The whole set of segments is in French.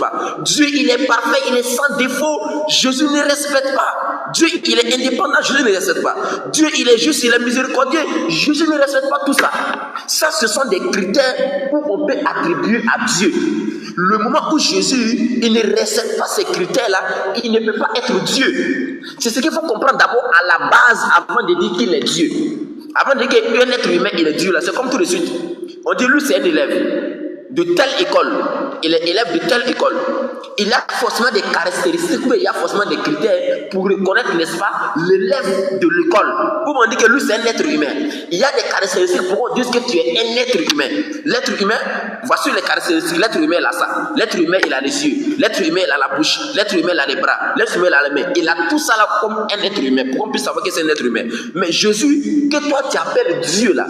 pas. Dieu, il est parfait, il est sans défaut. Jésus ne respecte pas. Dieu, il est indépendant, Jésus ne respecte pas. Dieu, il est juste, il est miséricordieux. Jésus ne respecte pas tout ça. Ça, ce sont des critères où on peut attribuer à Dieu. Le moment où Jésus, il ne respecte pas ces critères-là, il ne peut pas être Dieu. C'est ce qu'il faut comprendre d'abord à la base avant de dire qu'il est Dieu. Avant de dire qu'un être humain, il est Dieu, là, c'est comme tout de suite. On dit, lui, c'est un élève de telle école, il est élève de telle école, il a forcément des caractéristiques, il y a forcément des critères pour reconnaître, n'est-ce pas, l'élève de l'école. Où on dit que lui c'est un être humain, il y a des caractéristiques pour qu'on dise que tu es un être humain. L'être humain, voici les caractéristiques. L'être humain il a ça, l'être humain il a les yeux, l'être humain il a la bouche, l'être humain il a les bras, l'être humain il a les mains, il a tout ça là comme un être humain, pour qu'on puisse savoir que c'est un être humain. Mais Jésus, que toi tu appelles Dieu là,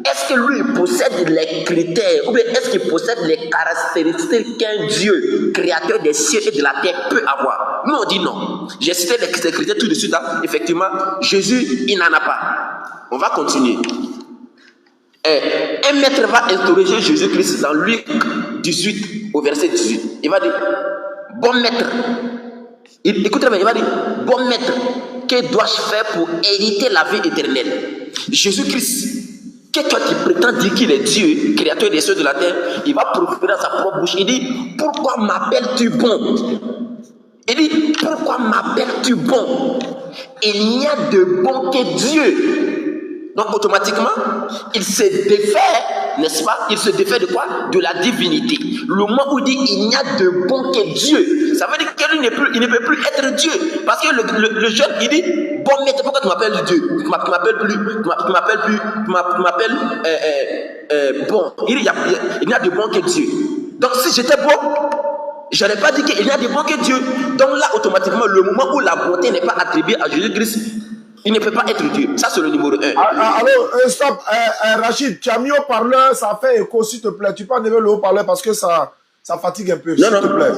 est-ce que lui il possède les critères, ou bien est-ce qu'il possède les caractéristiques qu'un Dieu, créateur des cieux et de la terre, peut avoir? Nous on dit non. J'ai cité les critères tout de suite là. Effectivement, Jésus il n'en a pas. On va continuer. Un maître va interroger Jésus-Christ dans Luc 18 au verset 18. Il va dire, bon maître, écoutez bien, il va dire, bon maître, que dois-je faire pour hériter la vie éternelle? Jésus-Christ, que toi tu prétends dire qu'il est Dieu, créateur des cieux et de la terre, il va proférer dans sa propre bouche. Il dit, pourquoi m'appelles-tu bon? Il dit, pourquoi m'appelles-tu bon? Il n'y a de bon que Dieu. Donc automatiquement, il se défait, n'est-ce pas? Il se défait de quoi? De la divinité. Le moment où il dit, il n'y a de bon que Dieu, ça veut dire qu'il ne peut plus être Dieu. Parce que le jeune, il dit, bon maître, pourquoi tu m'appelles Dieu? Tu m'appelles bon. Il dit, il n'y a de bon que Dieu. Donc si j'étais bon, je n'aurais pas dit qu'il n'y a de bon que Dieu. Donc là, automatiquement, le moment où la bonté n'est pas attribuée à Jésus-Christ, il ne peut pas être Dieu. Ça, c'est le numéro 1. Alors, stop. Rachid, tu as mis haut-parleur, ça fait écho, s'il te plaît. Tu peux enlever le haut-parleur parce que ça fatigue un peu, s'il te plaît.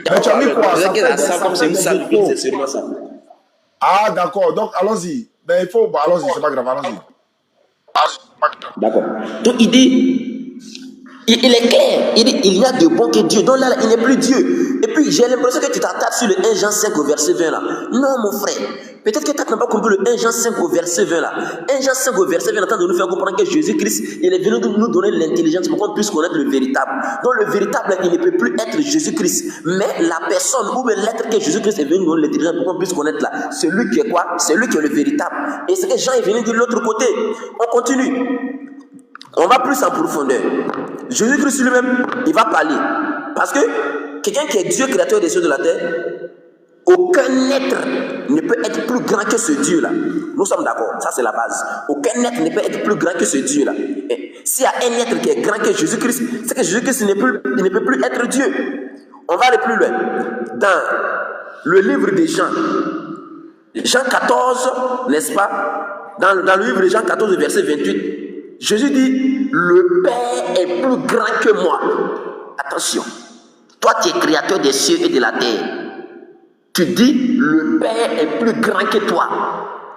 Mais tu as mis quoi? Ça comme c'est une salle, c'est seulement ça. Ah, d'accord. Donc, allons-y. Ben, il faut... Bah, allons-y, c'est pas grave, allons-y. D'accord. Donc, il dit... Il est clair, il dit il y a de bon que Dieu. Donc là, il n'est plus Dieu. Et puis j'ai l'impression que tu t'attaques sur le 1 Jean 5 au verset 20 là. Non mon frère, peut-être que tu n'as pas compris le 1 Jean 5 au verset 20 là. 1 Jean 5 au verset 20 est en train de nous faire comprendre que Jésus-Christ, il est venu nous donner l'intelligence pour qu'on puisse connaître le véritable. Donc le véritable, il ne peut plus être Jésus-Christ. Mais la personne ou l'être que Jésus-Christ est venu nous donner l'intelligence pour qu'on puisse connaître là. Celui qui est quoi? C'est lui qui est le véritable. Et c'est que Jean est venu de l'autre côté. On continue. On va plus en profondeur. Jésus-Christ lui-même, il va parler. Parce que quelqu'un qui est Dieu créateur des cieux et de la terre, aucun être ne peut être plus grand que ce Dieu-là. Nous sommes d'accord, ça c'est la base. Aucun être ne peut être plus grand que ce Dieu-là. S'il y a un être qui est grand que Jésus-Christ, c'est que Jésus-Christ ne peut plus être Dieu. On va aller plus loin. Dans le livre de Jean, Jean 14, n'est-ce pas? Dans le livre de Jean 14, verset 28, Jésus dit, le Père est plus grand que moi. Attention, toi tu es créateur des cieux et de la terre. Tu dis, le Père est plus grand que toi.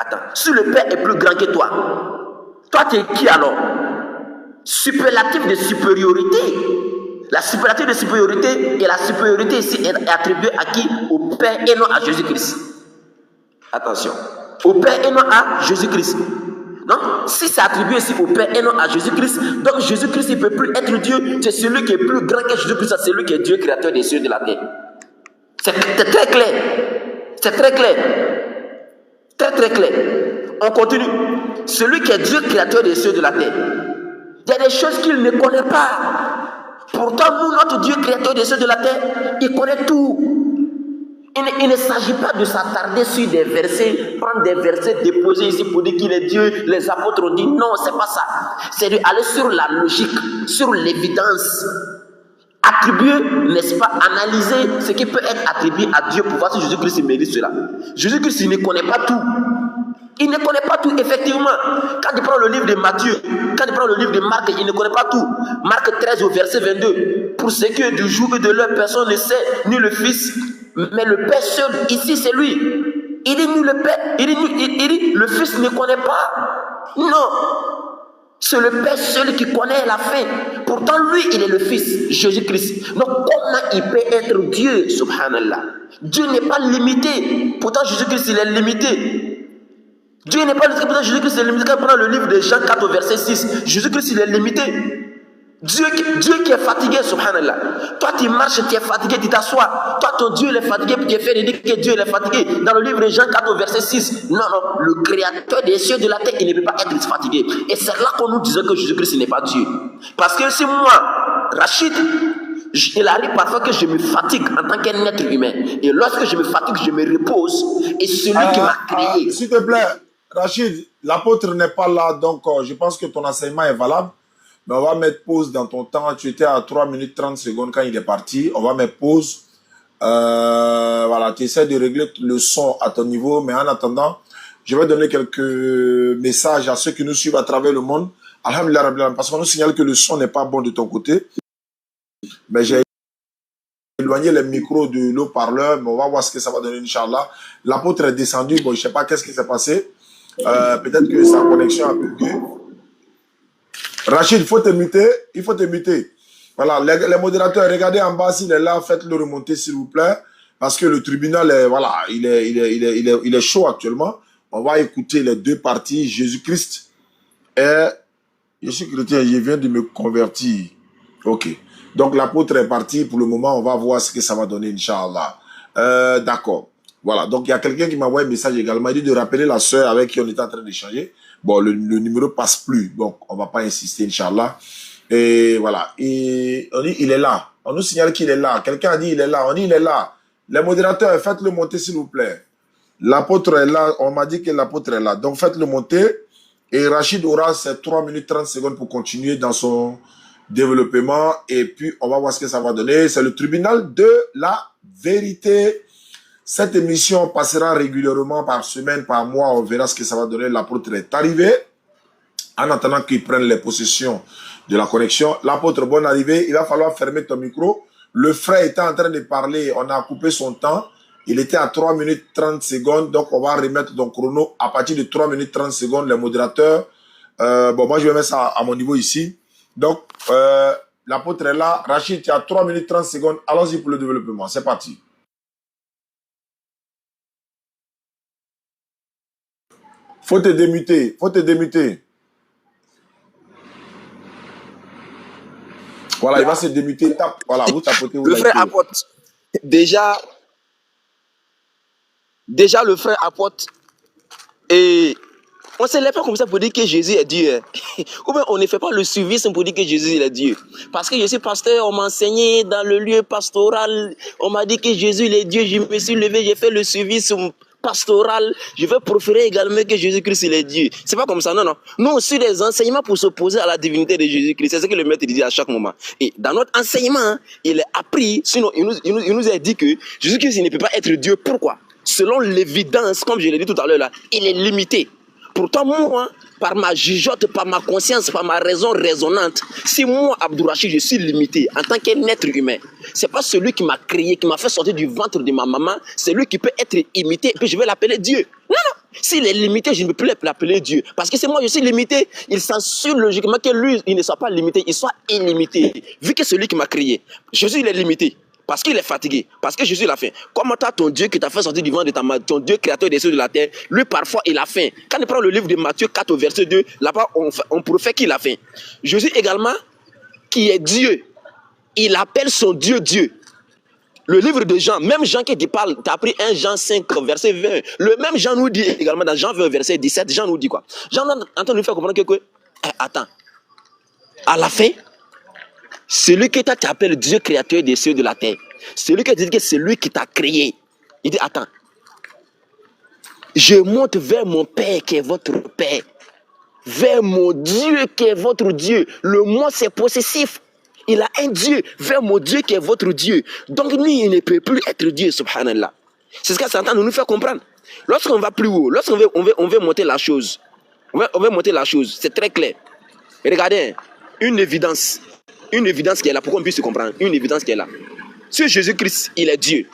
Attends, si le Père est plus grand que toi tu es qui alors? Superlatif de supériorité. La superlatif de supériorité et la supériorité ici est attribuée à qui? Au Père et non à Jésus-Christ. Attention, au Père et non à Jésus-Christ. Donc, si c'est attribué ici au Père et non à Jésus-Christ, donc Jésus-Christ ne peut plus être Dieu. C'est celui qui est plus grand que Jésus-Christ, c'est celui qui est Dieu créateur des cieux et de la terre. C'est très clair. C'est très clair. Très très clair. On continue. Celui qui est Dieu créateur des cieux et de la terre, il y a des choses qu'il ne connaît pas. Pourtant, nous, notre Dieu créateur des cieux et de la terre, il connaît tout. Il ne s'agit pas de s'attarder sur des versets, prendre des versets déposés ici pour dire qu'il est Dieu. Les apôtres ont dit non, c'est pas ça. C'est d'aller sur la logique, sur l'évidence. Attribuer, n'est-ce pas, analyser ce qui peut être attribué à Dieu pour voir si Jésus-Christ mérite cela. Jésus-Christ, il ne connaît pas tout. Il ne connaît pas tout, effectivement. Quand il prend le livre de Matthieu, quand il prend le livre de Marc, il ne connaît pas tout. Marc 13 au verset 22. Pour ce que du jour et de l'heure, personne ne sait, ni le Fils, mais le Père seul, ici c'est lui. Il dit, ni le Père, il dit, le Fils ne connaît pas. Non. C'est le Père seul qui connaît la fin. Pourtant, lui, il est le Fils, Jésus-Christ. Donc, comment il peut être Dieu, subhanallah? Dieu n'est pas limité. Pourtant, Jésus-Christ, il est limité. Dieu n'est pas limité. Pourtant, Jésus-Christ, il est limité. Quand on prend le livre de Jean 4, au verset 6, Jésus-Christ, il est limité. Dieu qui est fatigué, subhanallah. Toi, tu marches, tu es fatigué, tu t'assois. Toi, ton Dieu, il est fatigué, tu es fait de dire que Dieu il est fatigué. Dans le livre de Jean 4, verset 6, non, le créateur des cieux et de la terre, il ne peut pas être fatigué. Et c'est là qu'on nous disait que Jésus-Christ n'est pas Dieu. Parce que si moi, Rachid, il arrive parfois que je me fatigue en tant qu'un être humain. Et lorsque je me fatigue, je me repose. Et celui qui m'a créé. S'il te plaît, Rachid, l'apôtre n'est pas là, donc je pense que ton enseignement est valable. Mais on va mettre pause dans ton temps. Tu étais à 3 minutes 30 secondes quand il est parti. On va mettre pause. Voilà, tu essaies de régler le son à ton niveau. Mais en attendant, je vais donner quelques messages à ceux qui nous suivent à travers le monde. Alhamdulillah, parce qu'on nous signale que le son n'est pas bon de ton côté. Mais j'ai éloigné les micros de l'eau-parleur. Mais on va voir ce que ça va donner, Inch'Allah. L'apôtre est descendu. Bon, je ne sais pas qu'est-ce qui s'est passé. Peut-être que sa connexion a bugué. Rachid, il faut te muter. Voilà, les modérateurs, regardez en bas s'il est là, faites-le remonter s'il vous plaît. Parce que le tribunal est, voilà, il est chaud actuellement. On va écouter les deux parties, Jésus-Christ et je suis chrétien, je viens de me convertir. Ok. Donc l'apôtre est parti pour le moment, on va voir ce que ça va donner, Inch'Allah. D'accord. Voilà, donc il y a quelqu'un qui m'a envoyé un message également, il dit de rappeler la sœur avec qui on était en train d'échanger. Bon, le numéro passe plus, donc on va pas insister, Inch'Allah. Et voilà, et on dit il est là. On nous signale qu'il est là. Quelqu'un a dit il est là. On dit il est là. Les modérateurs, faites-le monter s'il vous plaît. L'apôtre est là. On m'a dit que l'apôtre est là. Donc faites-le monter. Et Rachid aura ses 3 minutes 30 secondes pour continuer dans son développement. Et puis on va voir ce que ça va donner. C'est le tribunal de la vérité. Cette émission passera régulièrement par semaine, par mois. On verra ce que ça va donner. L'apôtre est arrivé. En attendant qu'ils prennent les possessions de la connexion. L'apôtre, bonne arrivée. Il va falloir fermer ton micro. Le frère était en train de parler. On a coupé son temps. Il était à 3 minutes 30 secondes. Donc, on va remettre ton chrono à partir de 3 minutes 30 secondes. Les modérateurs. Bon, moi, je vais mettre ça à mon niveau ici. Donc, l'apôtre est là. Rachid, tu as 3 minutes 30 secondes. Allons-y pour le développement. C'est parti. Faut te démuter. Faut te démuter. Voilà, il va se démuter. Tape. Voilà, vous tapotez. Le frère apporte. Déjà, le frère apporte. Et on ne se lève pas comme ça pour dire que Jésus est Dieu. Ou bien on ne fait pas le suivisme pour dire que Jésus est Dieu. Parce que je suis pasteur, on m'a enseigné dans le lieu pastoral. On m'a dit que Jésus est Dieu. Je me suis levé, j'ai fait le suivisme pastoral. Je vais proférer également que Jésus-Christ est Dieu. C'est pas comme ça, non. Nous aussi des enseignements pour s'opposer à la divinité de Jésus-Christ. C'est ce que le maître dit à chaque moment. Et dans notre enseignement, il est appris, sinon il nous a dit que Jésus-Christ ne peut pas être Dieu. Pourquoi? Selon l'évidence, comme je l'ai dit tout à l'heure là, il est limité. Pourtant, moi, par ma jugeote, par ma conscience, par ma raison raisonnante, si moi, Abdourachid, je suis limité en tant qu'un être humain, c'est pas celui qui m'a créé, qui m'a fait sortir du ventre de ma maman, c'est lui qui peut être imité, et puis je vais l'appeler Dieu. Non. S'il est limité, je ne peux plus l'appeler Dieu. Parce que c'est moi, je suis limité. Il s'ensure logiquement que lui, il ne soit pas limité, il soit illimité. Vu que c'est lui qui m'a créé, Jésus, il est limité. Parce qu'il est fatigué, parce que Jésus l'a faim. Comment t'as ton Dieu qui t'a fait sortir du ventre de ta mère, ton Dieu créateur des cieux et de la terre, lui parfois il a faim. Quand on prend le livre de Matthieu 4 au verset 2, là-bas on profère qu'il a faim. Jésus également, qui est Dieu, il appelle son Dieu Dieu. Le livre de Jean, même Jean qui te parle, t'as pris 1 Jean 5 verset 20. Le même Jean nous dit également dans Jean 20 verset 17, Jean nous dit quoi? Jean est en train de nous faire comprendre que attends, à la fin, celui qui t'appelle Dieu créateur des cieux et de la terre, celui qui te dit que c'est lui qui t'a créé, il dit attends, je monte vers mon Père qui est votre Père, vers mon Dieu qui est votre Dieu. Le moi c'est possessif, il a un Dieu, vers mon Dieu qui est votre Dieu. Donc lui il ne peut plus être Dieu, subhanallah. C'est ce que ça entend nous faire comprendre. Lorsqu'on va plus haut, lorsqu'on veut monter la chose, on veut monter la chose, c'est très clair. Et regardez, une évidence qui est là, pour qu'on puisse se comprendre, une évidence qui est là. Si Jésus-Christ, il est Dieu,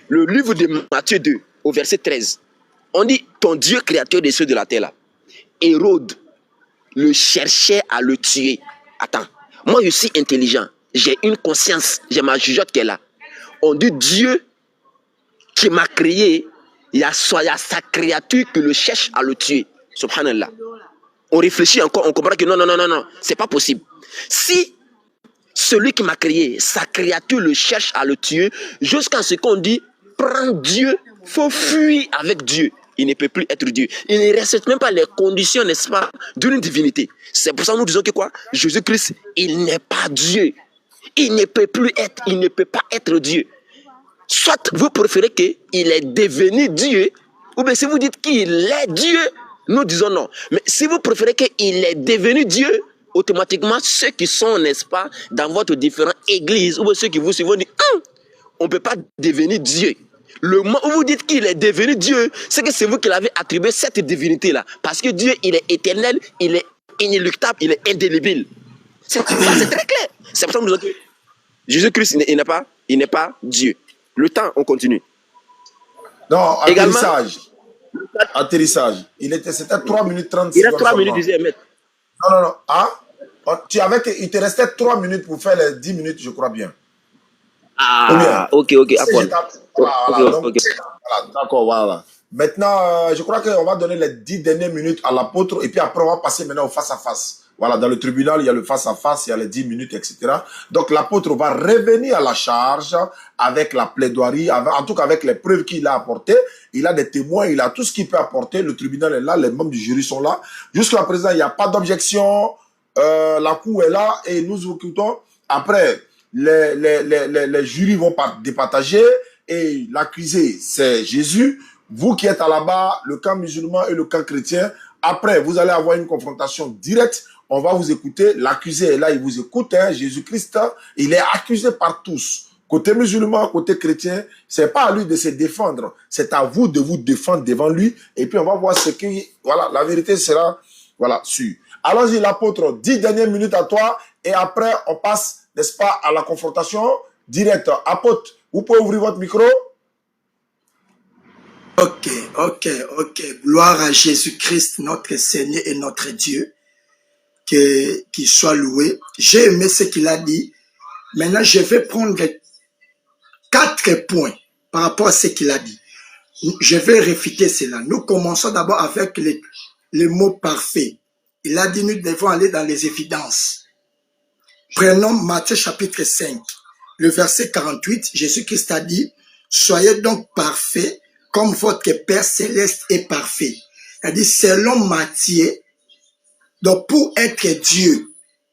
le livre de Matthieu 2, au verset 13, on dit, ton Dieu créateur des cieux de la terre là, Hérode, le cherchait à le tuer. Attends, moi je suis intelligent, j'ai une conscience, j'ai ma jugeote qui est là. On dit Dieu qui m'a créé, il y a sa créature qui le cherche à le tuer. Subhanallah. On réfléchit encore, on comprend que non, c'est pas possible. Si celui qui m'a créé, sa créature le cherche à le tuer, jusqu'à ce qu'on dit, prends Dieu, faut fuir avec Dieu. Il ne peut plus être Dieu. Il ne respecte même pas les conditions, n'est-ce pas, d'une divinité. C'est pour ça que nous disons que quoi? Jésus-Christ, il n'est pas Dieu. Il ne peut plus être, il ne peut pas être Dieu. Soit vous préférez qu'il est devenu Dieu, ou bien si vous dites qu'il est Dieu, nous disons non. Mais si vous préférez qu'il est devenu Dieu, automatiquement, ceux qui sont, n'est-ce pas, dans votre différente église, ou bien ceux qui vous suivent, vont dire, on ne peut pas devenir Dieu. Le moment où vous dites qu'il est devenu Dieu, c'est que c'est vous qui l'avez attribué cette divinité-là. Parce que Dieu, il est éternel, il est inéluctable, il est indélébile. C'est très clair. C'est pour ça que nous disons que Jésus-Christ, il n'est pas Dieu. Le temps, on continue. Non, Également, atterrissage. C'était 3 minutes 30 il a secondes. 3 minutes, disait Ahmed. Non. Ah, il te restait 3 minutes pour faire les 10 minutes, je crois bien. Ah, ok, d'accord, voilà. Maintenant, je crois qu'on va donner les 10 dernières minutes à l'apôtre et puis après, on va passer maintenant au face-à-face. Voilà, dans le tribunal, il y a le face-à-face, il y a les 10 minutes, etc. Donc, l'apôtre va revenir à la charge avec la plaidoirie, en tout cas avec les preuves qu'il a apportées. Il a des témoins, il a tout ce qu'il peut apporter. Le tribunal est là, les membres du jury sont là. Jusqu'à présent, il n'y a pas d'objection. La cour est là et nous écoutons. Après, les jurys vont départager et l'accusé, c'est Jésus. Vous qui êtes à la barre, le camp musulman et le camp chrétien, après, vous allez avoir une confrontation directe. On va vous écouter. L'accusé est là, il vous écoute. Hein, Jésus-Christ, il est accusé par tous. Côté musulman, côté chrétien, c'est pas à lui de se défendre. C'est à vous de vous défendre devant lui. Et puis, on va voir ce qui... Voilà, la vérité sera... Voilà, sûre. Allons-y, l'apôtre. 10 dernières minutes à toi. Et après, on passe, n'est-ce pas, à la confrontation directe. Apôtre, vous pouvez ouvrir votre micro? Ok. Gloire à Jésus-Christ, notre Seigneur et notre Dieu. Qu'il soit loué. J'ai aimé ce qu'il a dit. Maintenant, je vais prendre 4 points par rapport à ce qu'il a dit. Je vais réfuter cela. Nous commençons d'abord avec les mots parfaits. Il a dit, nous devons aller dans les évidences. Prenons Matthieu chapitre 5, le verset 48. Jésus-Christ a dit, soyez donc parfaits comme votre Père céleste est parfait. Il a dit, selon Matthieu, donc pour être Dieu,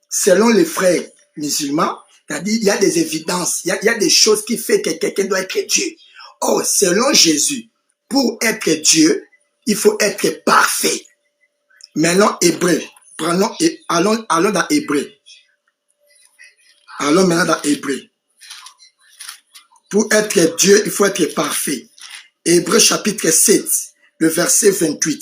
selon les frères musulmans, c'est-à-dire il y a des évidences, il y a des choses qui font que quelqu'un doit être Dieu. Or, selon Jésus, pour être Dieu, il faut être parfait. Maintenant, Hébreu. Allons dans Hébreu. Allons maintenant dans Hébreu. Pour être Dieu, il faut être parfait. Hébreu chapitre 7, le verset 28.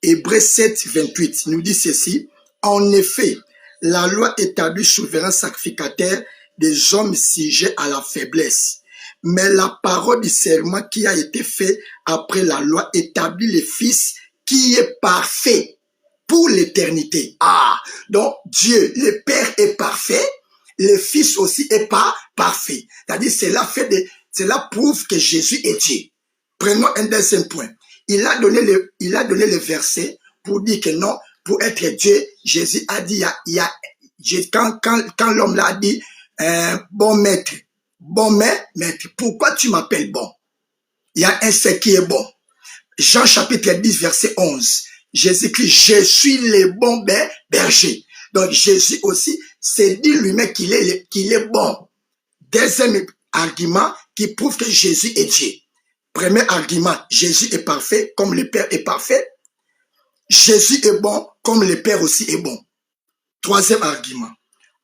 Hébreu 7, 28 nous dit ceci. En effet, la loi établit souverain sacrificateur des hommes sujets à la faiblesse. Mais la parole du serment qui a été fait après la loi établit le Fils qui est parfait pour l'éternité. Ah, donc Dieu, le Père est parfait, le Fils aussi est pas parfait. C'est-à-dire, cela prouve que Jésus est Dieu. Prenons un deuxième point. Il a donné le verset pour dire que non, pour être Dieu, Jésus a dit, quand l'homme l'a dit, bon maître, pourquoi tu m'appelles bon? Il y a un seul qui est bon. Jean chapitre 10, verset 11. Jésus dit, je suis le bon berger. Donc Jésus aussi s'est dit lui-même qu'il est bon. Deuxième argument qui prouve que Jésus est Dieu. Premier argument, Jésus est parfait comme le Père est parfait. Jésus est bon comme le Père aussi est bon. Troisième argument,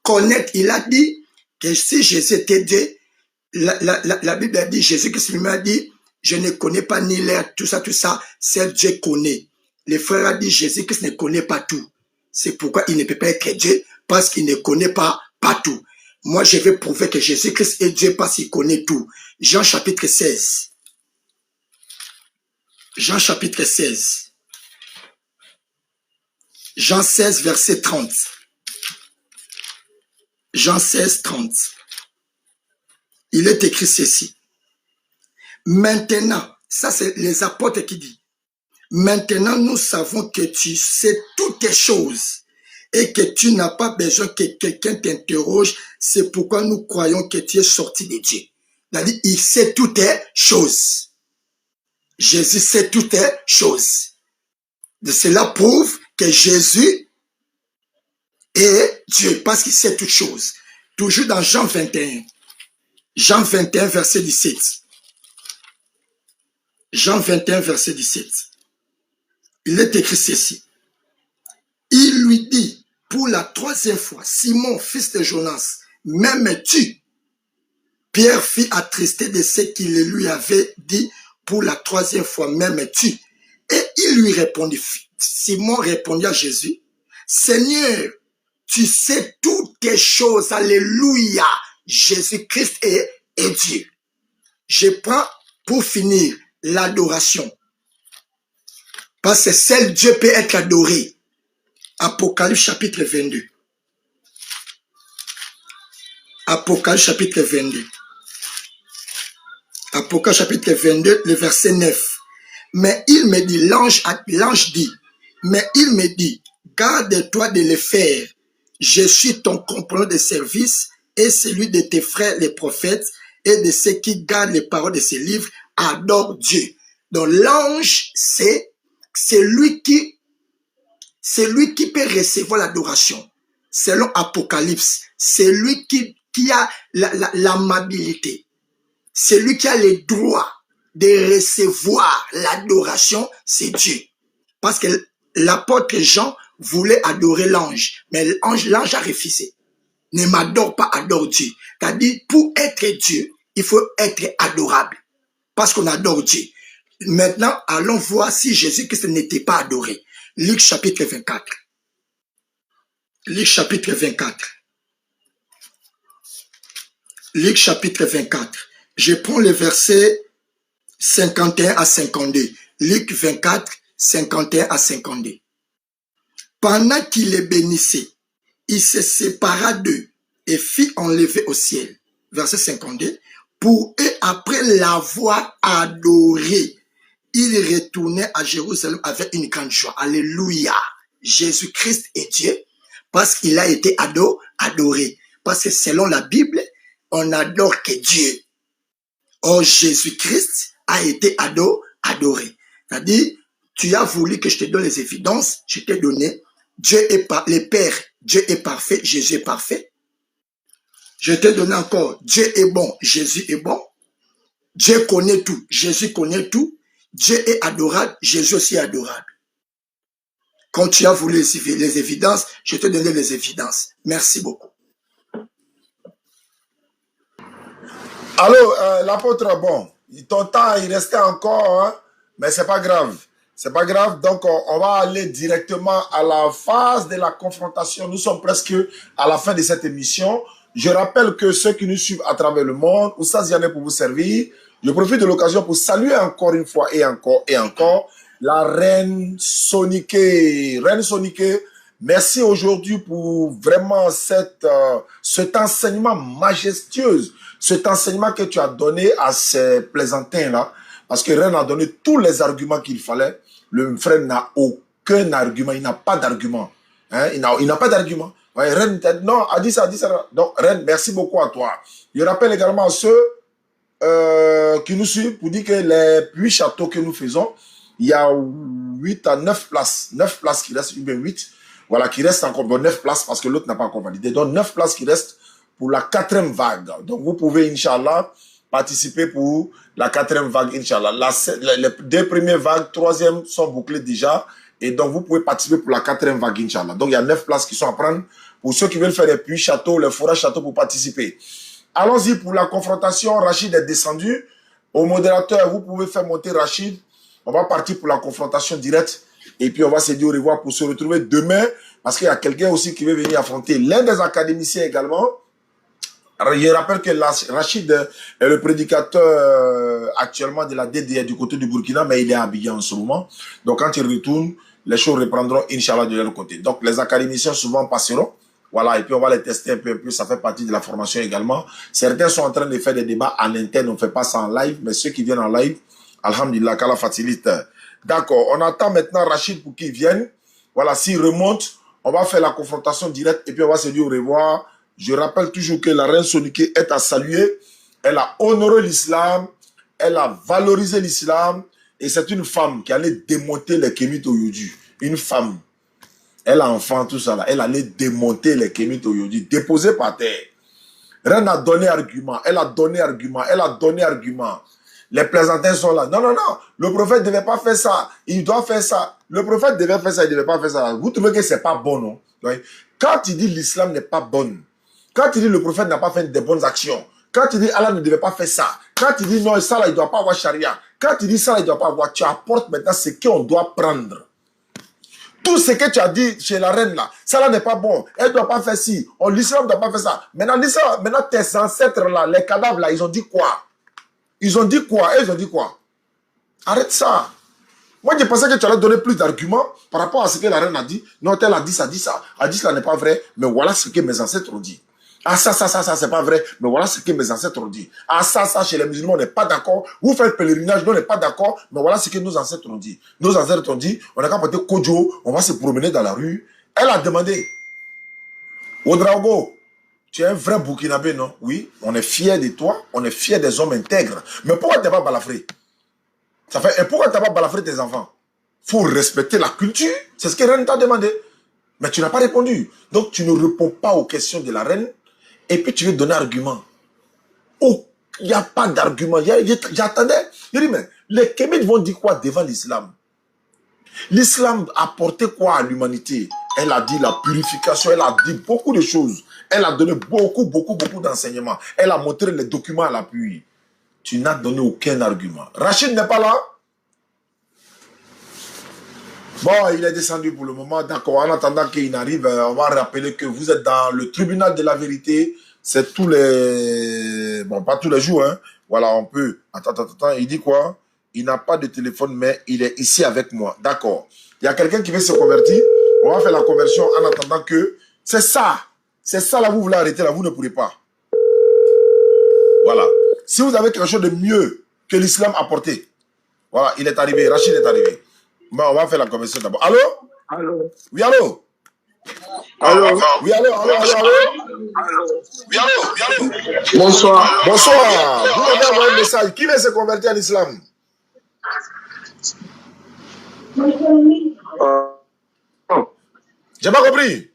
connaître, il a dit que si Jésus était Dieu, la Bible a dit, Jésus-Christ lui a dit, je ne connais pas ni l'air, tout ça, seul Dieu connaît. Les frères a dit, Jésus-Christ ne connaît pas tout. C'est pourquoi il ne peut pas être Dieu, parce qu'il ne connaît pas tout. Moi, je vais prouver que Jésus-Christ est Dieu parce qu'il connaît tout. Jean chapitre 16. Jean chapitre 16. Jean 16, verset 30. Jean 16, 30. Il est écrit ceci. Maintenant, ça c'est les apôtres qui disent. Maintenant, nous savons que tu sais toutes les choses et que tu n'as pas besoin que quelqu'un t'interroge. C'est pourquoi nous croyons que tu es sorti de Dieu. C'est-à-dire, il sait toutes les choses. Jésus sait toutes les choses. De cela prouve que Jésus est Dieu parce qu'il sait toutes choses. Toujours dans Jean 21. Jean 21, verset 17. Jean 21, verset 17. Il est écrit ceci. Il lui dit pour la troisième fois, Simon, fils de Jonas, m'aimes-tu? Pierre fit attristé de ce qu'il lui avait dit pour la troisième fois, m'aimes-tu? Et il lui répondit, Simon répondit à Jésus, Seigneur, tu sais toutes les choses, alléluia, Jésus-Christ est Dieu. Je prends pour finir l'adoration. Parce que seul Dieu peut être adoré. Apocalypse chapitre 22. Apocalypse chapitre 22. Apocalypse chapitre 22, le verset 9. Mais il me dit, l'ange dit, mais il me dit, garde-toi de le faire. Je suis ton compagnon de service et celui de tes frères les prophètes et de ceux qui gardent les paroles de ces livres, adore Dieu. Donc l'ange, c'est lui qui peut recevoir l'adoration. Selon Apocalypse, c'est lui qui a l'amabilité. C'est lui qui a le droit de recevoir l'adoration, c'est Dieu. Parce que l'apôtre Jean voulait adorer l'ange, mais l'ange a refusé. Ne m'adore pas, adore Dieu. C'est-à-dire, pour être Dieu, il faut être adorable. Parce qu'on adore Dieu. Maintenant, allons voir si Jésus-Christ n'était pas adoré. Luc chapitre 24. Luc chapitre 24. Luc chapitre 24. Je prends les versets 51 à 52. Luc 24, 51 à 52. Pendant qu'il les bénissait, il se sépara d'eux et fit enlever au ciel. Verset 52. Pour eux, après l'avoir adoré, il retournait à Jérusalem avec une grande joie. Alléluia. Jésus-Christ est Dieu parce qu'il a été adoré. Parce que selon la Bible, on n'adore que Dieu. Or, Jésus-Christ a été adoré. C'est-à-dire, tu as voulu que je te donne les évidences, je t'ai donné. Dieu est le Père, Dieu est parfait, Jésus est parfait. Je t'ai donné encore, Dieu est bon, Jésus est bon. Dieu connaît tout, Jésus connaît tout. Dieu est adorable, Jésus aussi est adorable. Quand tu as voulu les évidences, je te donne les évidences. Merci beaucoup. Allô, l'apôtre, bon, ton temps, il restait encore, hein, mais c'est pas grave. C'est pas grave, donc on va aller directement à la phase de la confrontation. Nous sommes presque à la fin de cette émission. Je rappelle que ceux qui nous suivent à travers le monde, Oustaz Yanné pour vous servir. Je profite de l'occasion pour saluer encore une fois et encore la reine Soniké. Reine Soniké, merci aujourd'hui pour vraiment cet enseignement majestueux, cet enseignement que tu as donné à ces plaisantins-là, parce que Reine a donné tous les arguments qu'il fallait. Le frère n'a aucun argument, il n'a pas d'argument. Hein? Il n'a pas d'argument. Ouais, Reine, non, a dit ça. Donc, Reine, merci beaucoup à toi. Je rappelle également à ceux qui nous suivent pour dire que les 8 châteaux que nous faisons, il y a 8 à 9 places. 9 places qui restent, ou bien 8. Voilà, qui restent encore. Bon, 9 places parce que l'autre n'a pas encore validé. Donc, 9 places qui restent pour la 4e vague. Donc, vous pouvez, Inch'Allah, participer pour la 4e vague, Inch'Allah. Les 2 premières vagues, 3e sont bouclées déjà. Et donc, vous pouvez participer pour la 4e vague, Inch'Allah. Donc, il y a 9 places qui sont à prendre pour ceux qui veulent faire les puits châteaux, les forages châteaux pour participer. Allons-y pour la confrontation. Rachid est descendu. Au modérateur, vous pouvez faire monter Rachid. On va partir pour la confrontation directe. Et puis, on va se dire au revoir pour se retrouver demain. Parce qu'il y a quelqu'un aussi qui veut venir affronter l'un des académiciens également. Je rappelle que Rachid est le prédicateur actuellement de la DDR du côté du Burkina, mais il est à Abidjan en ce moment. Donc, quand il retourne, les choses reprendront, Inch'Allah, de leur côté. Donc, les académiciens souvent passeront. Voilà, et puis on va les tester un peu à peu. Ça fait partie de la formation également. Certains sont en train de faire des débats en interne. On ne fait pas ça en live, mais ceux qui viennent en live, alhamdulillah, qu'Allah facilite. D'accord, on attend maintenant Rachid pour qu'il vienne. Voilà, s'il remonte, on va faire la confrontation directe et puis on va se dire au revoir. Je rappelle toujours que la reine Soniké est à saluer. Elle a honoré l'islam, elle a valorisé l'islam et c'est une femme qui allait démonter les kémites au Yodu. Une femme. Elle a enfant, tout ça là. Elle allait démonter les kémites au Yodu, déposer par terre. Reine a donné argument, elle a donné argument, elle a donné argument. Les plaisantins sont là. Non, non, non. Le prophète ne devait pas faire ça. Il doit faire ça. Le prophète devait faire ça, il ne devait pas faire ça. Vous trouvez que ce n'est pas bon, non? Quand il dit l'islam n'est pas bon, quand il dit le prophète n'a pas fait de bonnes actions, quand il dit Allah ne devait pas faire ça, quand il dit non, ça là, il ne doit pas avoir charia, quand il dit ça là, il ne doit pas avoir, tu apportes maintenant ce qu'on doit prendre. Tout ce que tu as dit chez la reine là, ça là n'est pas bon. Elle ne doit pas faire ci. L'islam ne doit pas faire ça. Maintenant, tes ancêtres là, les cadavres là, ils ont dit quoi? Ils ont dit quoi? Ils ont dit quoi? Arrête ça. Moi, je pensais que tu allais donner plus d'arguments par rapport à ce que la reine a dit. Non, elle a dit ça, dit ça. Elle a dit cela n'est pas vrai, mais voilà ce que mes ancêtres ont dit. Ah, ça, c'est pas vrai, mais voilà ce que mes ancêtres ont dit. Ah, ça, chez les musulmans, on n'est pas d'accord. Vous faites pèlerinage, nous, on n'est pas d'accord, mais voilà ce que nos ancêtres ont dit. Nos ancêtres ont dit, on a qu'à porter Kodjo, on va se promener dans la rue. Elle a demandé, Ouedraogo, tu es un vrai Burkinabé, non? Oui, on est fiers de toi, on est fiers des hommes intègres. Mais pourquoi tu n'as pas balafré? Et pourquoi tu n'as pas balafré tes enfants? Il faut respecter la culture. C'est ce que la reine t'a demandé. Mais tu n'as pas répondu. Donc tu ne réponds pas aux questions de la reine. Et puis tu veux donner argument. Oh, il n'y a pas d'argument. J'attendais. Je dis, mais les Kémites vont dire quoi devant l'islam? L'islam a apporté quoi à l'humanité? Elle a dit la purification, elle a dit beaucoup de choses. Elle a donné beaucoup d'enseignements. Elle a montré les documents à l'appui. Tu n'as donné aucun argument. Rachid n'est pas là? Bon, il est descendu pour le moment. D'accord, en attendant qu'il arrive, on va rappeler que vous êtes dans le tribunal de la vérité. C'est tous les... Bon, pas tous les jours, hein. Voilà, on peut... Attends. Il dit quoi? Il n'a pas de téléphone, mais il est ici avec moi. D'accord. Il y a quelqu'un qui veut se convertir. On va faire la conversion en attendant que... C'est ça. C'est ça, là, vous voulez arrêter, là, vous ne pourrez pas. Voilà. Si vous avez quelque chose de mieux que l'islam a apporté, voilà, il est arrivé. Rachid est arrivé. Bon, on va faire la conversion d'abord. Allô? Allô? Oui, allô? Allô? Oui, allô? Oui, allô? Bonsoir. Bonsoir. Vous m'avez envoyé un message. Qui veut se convertir à l'islam? J'ai pas compris.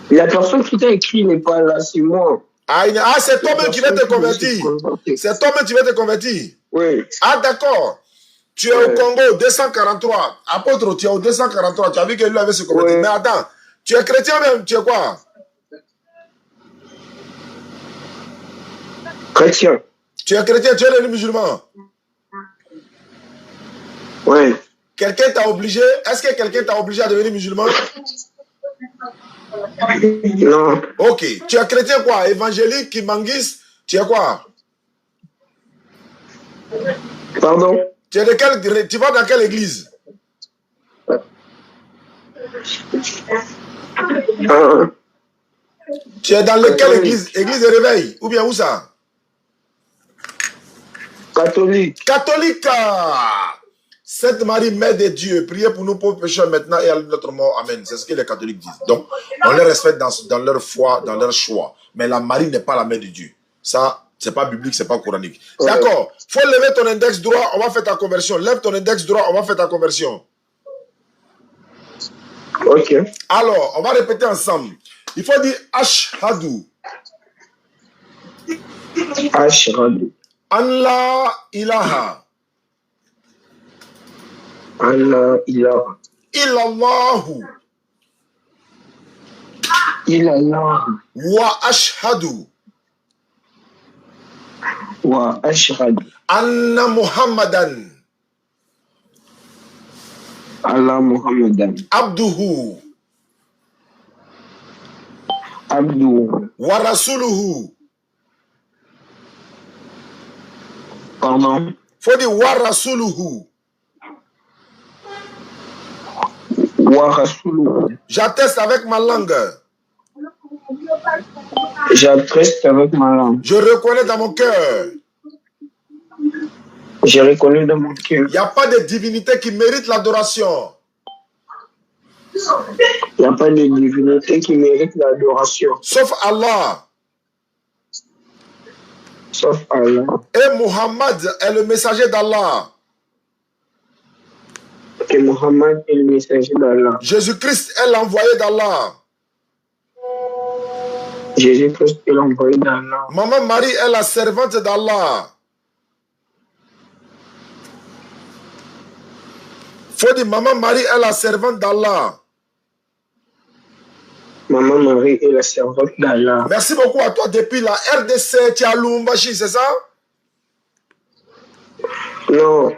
La personne qui t'a écrit n'est pas là, c'est moi. Ah, c'est toi-même qui va te convertir. C'est toi-même qui va te convertir. Oui. Ah, d'accord. Tu es au Congo, 243. Apôtre, tu es au 243. Tu as vu que lui avait se convertir. Oui. Mais attends, tu es chrétien même, tu es quoi? Chrétien. Tu es chrétien, tu es devenu musulman. Oui. Quelqu'un t'a obligé? Est-ce que quelqu'un t'a obligé à devenir musulman? Non. Ok. Tu es chrétien quoi? Évangélique, kimangiste? Tu es quoi? Pardon? Tu vas dans quelle église? Tu es dans quelle église? Église de réveil? Ou bien où ça? Catholique. Catholique. Sainte Marie, Mère de Dieu, priez pour nous pauvres pécheurs maintenant et à notre mort. Amen. C'est ce que les catholiques disent. Donc, on les respecte dans leur foi, dans leur choix. Mais la Marie n'est pas la Mère de Dieu. Ça, c'est pas biblique, c'est pas coranique. Ouais. D'accord. Faut lever ton index droit, on va faire ta conversion. Lève ton index droit, on va faire ta conversion. Ok. Alors, on va répéter ensemble. Il faut dire Ashhadu. Ashhadu. Allah ilaha. Allah ilaha. Illallahu. Illallah. Wa ashhadu. Wa ashhadu. Anna Muhammadan. Allah Muhammadan. Abduhu. Abdu. Wa rasuluhu. Pardon. Faut dire wa rasuluhu. Wa rasuluhu. J'atteste avec ma langue. J'atteste avec ma langue. Je reconnais dans mon cœur. Je reconnais dans mon cœur. Il n'y a pas de divinité qui mérite l'adoration. Il n'y a pas de divinité qui mérite l'adoration. Sauf Allah. Sauf Allah. Et Muhammad est le messager d'Allah. Et Muhammad est le messager d'Allah. Jésus-Christ est l'envoyé d'Allah. Jésus-Christ est l'envoyé d'Allah. Maman Marie est la servante d'Allah. Faut dire Maman Marie est la servante d'Allah. Maman Marie est la servante d'Allah. Merci beaucoup à toi depuis la RDC, tu es à Lumumbashi, c'est ça? Non,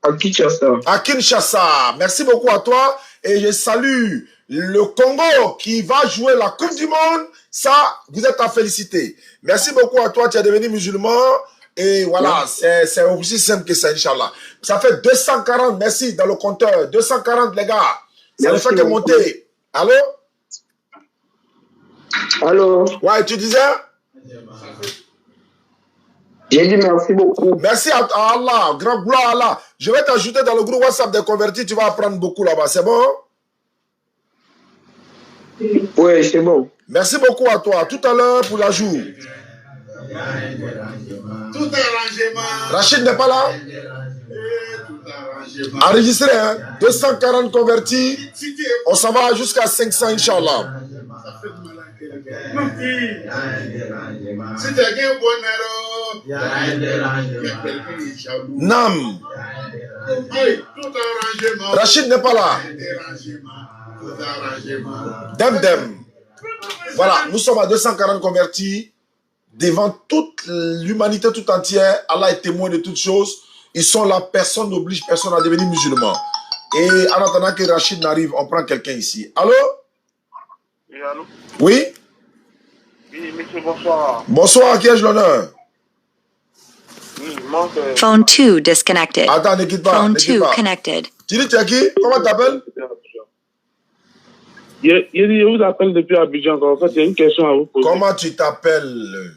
à Kinshasa. À Kinshasa. Merci beaucoup à toi et je salue le Congo qui va jouer la Coupe du Monde. Ça, vous êtes à féliciter. Merci beaucoup à toi, tu es devenu musulman. Et voilà, c'est aussi simple que ça, Inch'Allah. Ça fait 240, merci, dans le compteur. 240, les gars. Ça ne fait que monter. Allô? Allô? Ouais, tu disais? J'ai dit merci beaucoup. Merci à Allah, grand gloire à Allah. Je vais t'ajouter dans le groupe WhatsApp des convertis, tu vas apprendre beaucoup là-bas, c'est bon? Oui, c'est bon. Merci beaucoup à toi. Tout à l'heure pour l'ajout. Tout arrangement. Rachid n'est pas là? Enregistré, hein? 240 convertis. On s'en va jusqu'à 500, Inch'Allah. Si tu as un bon Nam. tout arrangement. Rachid n'est pas là. Dem. Voilà, nous sommes à 240 convertis. Devant toute l'humanité tout entière, Allah est témoin de toutes choses. Ils sont là, personne n'oblige personne à devenir musulman. Et en attendant que Rachid n'arrive, on prend quelqu'un ici. Allô? Oui, allô? Oui? Oui, monsieur, bonsoir. Bonsoir, à qui ai-je l'honneur? Oui, moi, c'est... Phone 2 disconnected. Attends, ne quitte pas. Phone Ne quitte 2 pas. connected. Tu dis, tu es qui? Comment t'appelles? Je vous appelle depuis Abidjan. En fait, il y a une question à vous poser. Comment tu t'appelles?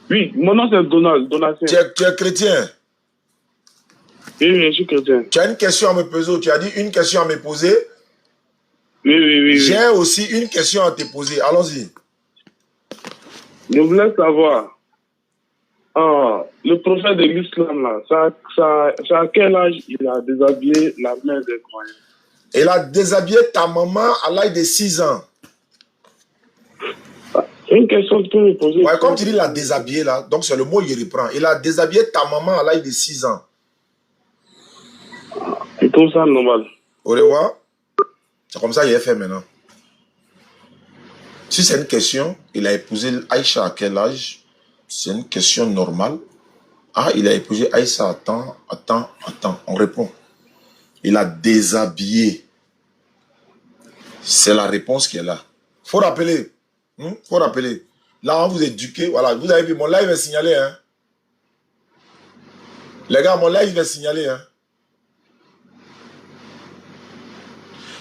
Oui, mon nom c'est Donald, Donatien. Tu es chrétien? Oui, je suis chrétien. Tu as une question à me poser. Tu as dit une question à me poser. Oui. J'ai aussi une question à te poser. Allons-y. Je voulais savoir, le prophète de l'islam, là, ça à quel âge il a déshabillé la mère des croyants? Il a déshabillé ta maman à l'âge de 6 ans. C'est une question que tu peux me poser. Ouais, comme tu dis, il a déshabillé là, donc c'est le mot qu'il reprend. Il a déshabillé ta maman à l'âge de 6 ans. Je trouve ça normal. Au revoir. C'est comme ça qu'il est fait maintenant. Si c'est une question, il a épousé Aïcha à quel âge? C'est une question normale. Ah, il a épousé Aïcha, attends. On répond. Il a déshabillé. C'est la réponse qui est là. Faut rappeler. Faut rappeler. Là, on vous éduquez. Voilà, vous avez vu, mon live est signalé. Hein? Les gars, mon live est signalé. Hein?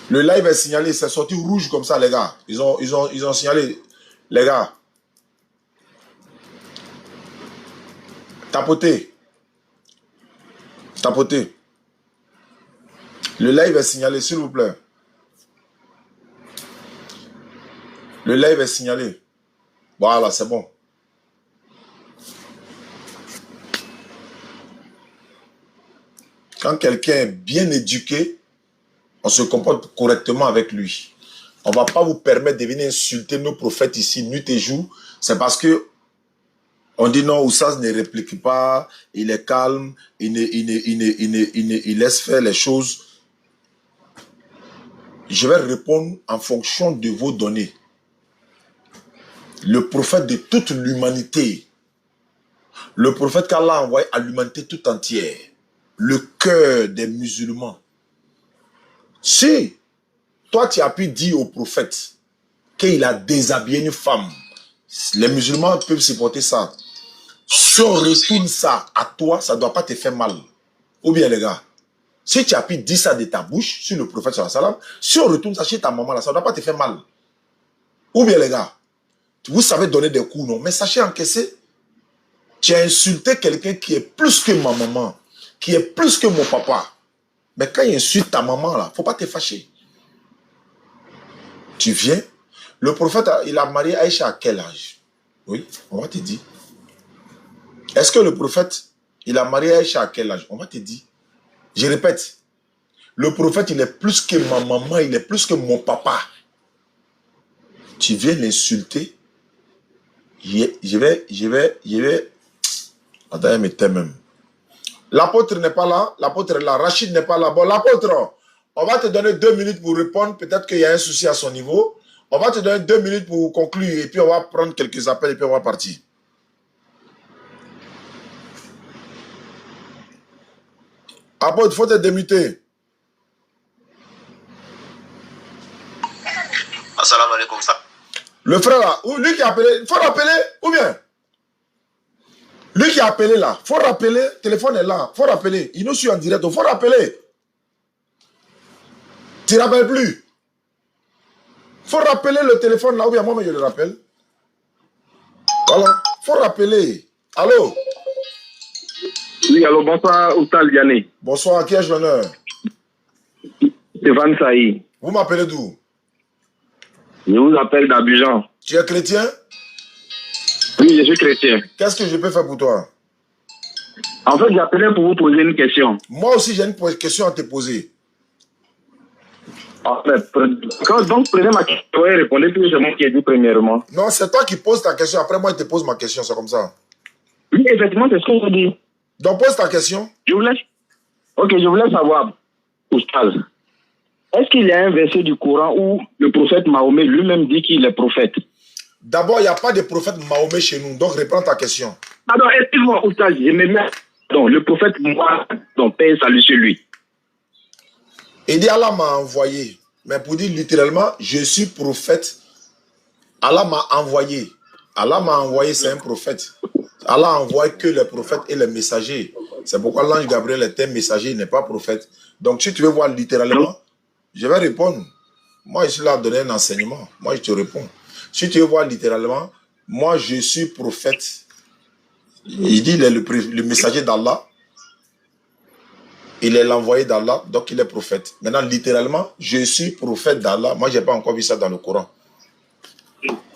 Le live est signalé. C'est sorti rouge comme ça, les gars. Ils ont signalé. Les gars. Tapotez. Le live est signalé, s'il vous plaît. Le live est signalé. Voilà, c'est bon. Quand quelqu'un est bien éduqué, on se comporte correctement avec lui. On ne va pas vous permettre de venir insulter nos prophètes ici, nuit et jour. C'est parce que on dit non, Oussas ne réplique pas, il est calme, il laisse faire les choses. Je vais répondre en fonction de vos données. Le prophète de toute l'humanité, le prophète qu'Allah a envoyé à l'humanité tout entière, le cœur des musulmans. Si toi tu as pu dire au prophète qu'il a déshabillé une femme, les musulmans peuvent supporter ça. Si on retourne ça à toi, ça ne doit pas te faire mal. Ou bien les gars, si tu as pu dire ça de ta bouche sur le prophète sallallahu alayhi wa sallam, si on retourne ça chez ta maman là, ça ne doit pas te faire mal. Ou bien les gars, vous savez donner des coups, non? Mais sachez encaisser. Tu as insulté quelqu'un qui est plus que ma maman, qui est plus que mon papa. Mais quand il insulte ta maman là, il ne faut pas te fâcher. Tu viens, le prophète, il a marié Aïcha à quel âge? Oui, on va te dire. Est-ce que le prophète, il a marié Aïcha à quel âge? On va te dire. Je répète, le prophète, il est plus que ma maman, il est plus que mon papa. Tu viens l'insulter. Je vais. Attends, mais t'es même. L'apôtre n'est pas là, l'apôtre est là, Rachid n'est pas là. Bon, l'apôtre, on va te donner 2 minutes pour répondre. Peut-être qu'il y a un souci à son niveau. On va te donner 2 minutes pour conclure et puis on va prendre quelques appels et puis on va partir. Apôtre, il faut te démuter. Assalamu alaikum. Le frère là, lui qui a appelé, il faut rappeler, ou bien lui qui a appelé là, il faut rappeler, le téléphone est là, il faut rappeler. Il nous suit en direct, il faut rappeler. Tu ne rappelles plus. Il faut rappeler le téléphone là, ou bien moi, je le rappelle. Voilà, il faut rappeler. Allô? Oui, allô, bonsoir, Oustal Diané. Bonsoir, à qui ai-je l'honneur? Stéphane Saï. Vous m'appelez d'où? Je vous appelle d'Abidjan. Tu es chrétien? Oui, je suis chrétien. Qu'est-ce que je peux faire pour toi? En fait, j'appelais pour vous poser une question. Moi aussi, j'ai une question à te poser. En fait, donc, prenez ma question et répondez, puis c'est moi qui ai dit premièrement. Non, c'est toi qui poses ta question. Après, moi, je te pose ma question. C'est comme ça. Oui, effectivement, c'est ce que je dis. Donc, pose ta question. Je voulais savoir, Oustaz, est-ce qu'il y a un verset du Coran où le prophète Mahomet lui-même dit qu'il est prophète? D'abord, il n'y a pas de prophète Mahomet chez nous. Donc, reprends ta question. Pardon, excuse-moi, Oustaz, je me mets... Donc, le prophète Mohammed, ton père, salut sur lui. Il dit, Allah m'a envoyé. Mais pour dire littéralement, je suis prophète. Allah m'a envoyé. Allah m'a envoyé, c'est un prophète. Allah envoie que les prophètes et les messagers. C'est pourquoi l'ange Gabriel est un messager, il n'est pas prophète. Donc, si tu veux voir littéralement, je vais répondre. Moi, je suis là à donner un enseignement. Moi, je te réponds. Si tu veux voir littéralement, moi, je suis prophète. Il dit, il est le messager d'Allah. Il est l'envoyé d'Allah, donc il est prophète. Maintenant, littéralement, je suis prophète d'Allah. Moi, je n'ai pas encore vu ça dans le Coran.